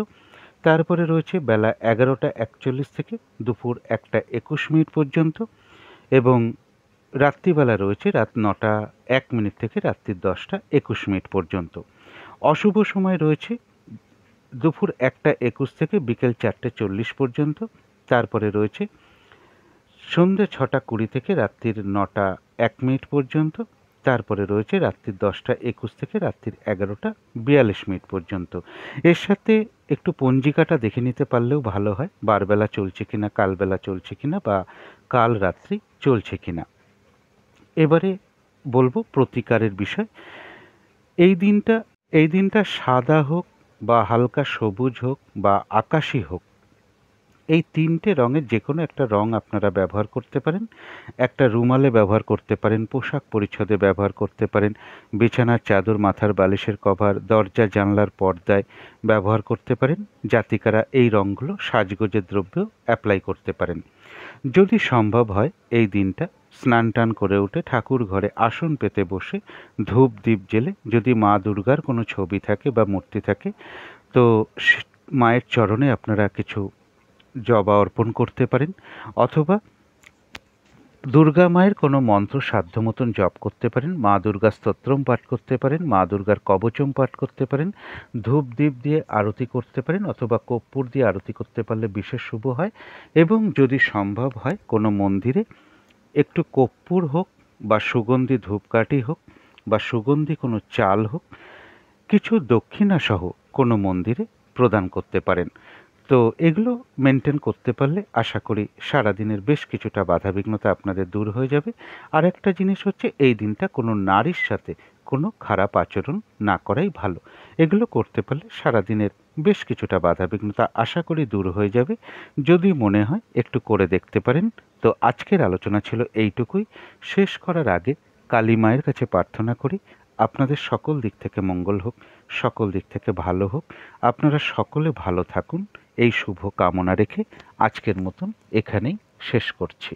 তারপরে রয়েছে বেলা 11টা 41 থেকে দুপুর 1টা 21 পর্যন্ত, এবং রাত্রিবেলা রয়েছে রাত 9টা 1 থেকে রাত্রি 10টা 21 পর্যন্ত। অশুভ সময় রয়েছে দুপুর 1টা 21 থেকে বিকেল 4টে 40 পর্যন্ত। তারপরে রয়েছে সন্ধ্যে 6টা 20 থেকে রাত্রির 9টা 1 পর্যন্ত। তারপরে রয়েছে রাত্রির 10টা 21 থেকে রাত্রির 11টা 42 পর্যন্ত। এর সাথে একটু পঞ্জিকাটা দেখে নিতে পারলেও ভালো হয়, বারবেলা চলছে কিনা, কালবেলা চলছে কিনা, বা কাল রাত্রি চলছে কিনা। এবারে বলবো প্রতিকারের বিষয়। এই দিনটা সাদা হোক বা হালকা সবুজ হোক বা আকাশি হোক, এই 3টে রঙের যে কোনো একটা রং আপনারা ব্যবহার করতে পারেন। একটা রুমালে ব্যবহার করতে পারেন, পোশাক পরিচ্ছদে ব্যবহার করতে পারেন, বিছানার চাদর, মাথার বালিশের কভার, দরজা জানলার পর্দায় ব্যবহার করতে পারেন। জাতিকারা এই রঙগুলো সাজগোজের দ্রব্যেও অ্যাপ্লাই করতে পারেন। যদি সম্ভব হয় এই দিনটা স্নান টান করে উঠে ঠাকুর ঘরে আসন পেতে বসে ধূপ দ্বীপ জেলে, যদি মা দুর্গার কোনো ছবি থাকে বা মূর্তি থাকে, তো মায়ের চরণে আপনারা কিছু জবা অর্পণ করতে পারেন, অথবা দুর্গা মায়ের কোনো মন্ত্র সাধ্য মতন জপ করতে পারেন, মা দুর্গা স্তোত্রম পাঠ করতে পারেন, মা দুর্গার কবচম পাঠ করতে পারেন, ধূপ দ্বীপ দিয়ে আরতি করতে পারেন, অথবা কর্পূর দিয়ে আরতি করতে পারলে বিশেষ শুভ হয়। এবং যদি সম্ভব হয় কোনো মন্দিরে একটু কর্পূর হোক বা সুগন্ধি ধূপকাঠি হোক বা সুগন্ধি কোনো চাল হোক, কিছু দক্ষিণাসহ কোনো মন্দিরে প্রদান করতে পারেন। তো এগুলো মেনটেন করতে পারলে আশা করি সারাদিনের বেশ কিছুটা বাধাবিঘ্নতা আপনাদের দূর হয়ে যাবে। আর একটা জিনিস হচ্ছে, এই দিনটা কোনো নারীর সাথে কোনো খারাপ আচরণ না করাই ভালো। এগুলো করতে পারলে সারাদিনের বেশ কিছুটা বাধাবিঘ্নতা আশা করি দূর হয়ে যাবে। যদি মনে হয় একটু করে দেখতে পারেন। তো আজকের আলোচনা ছিল এইটুকুই। শেষ করার আগে কালী মায়ের কাছে প্রার্থনা করি আপনাদের সকল দিক থেকে মঙ্গল হোক, সকল দিক থেকে ভালো হোক, আপনারা সকলে ভালো থাকুন, এই শুভ কামনা রেখে আজকের মতন এখানেই শেষ করছি।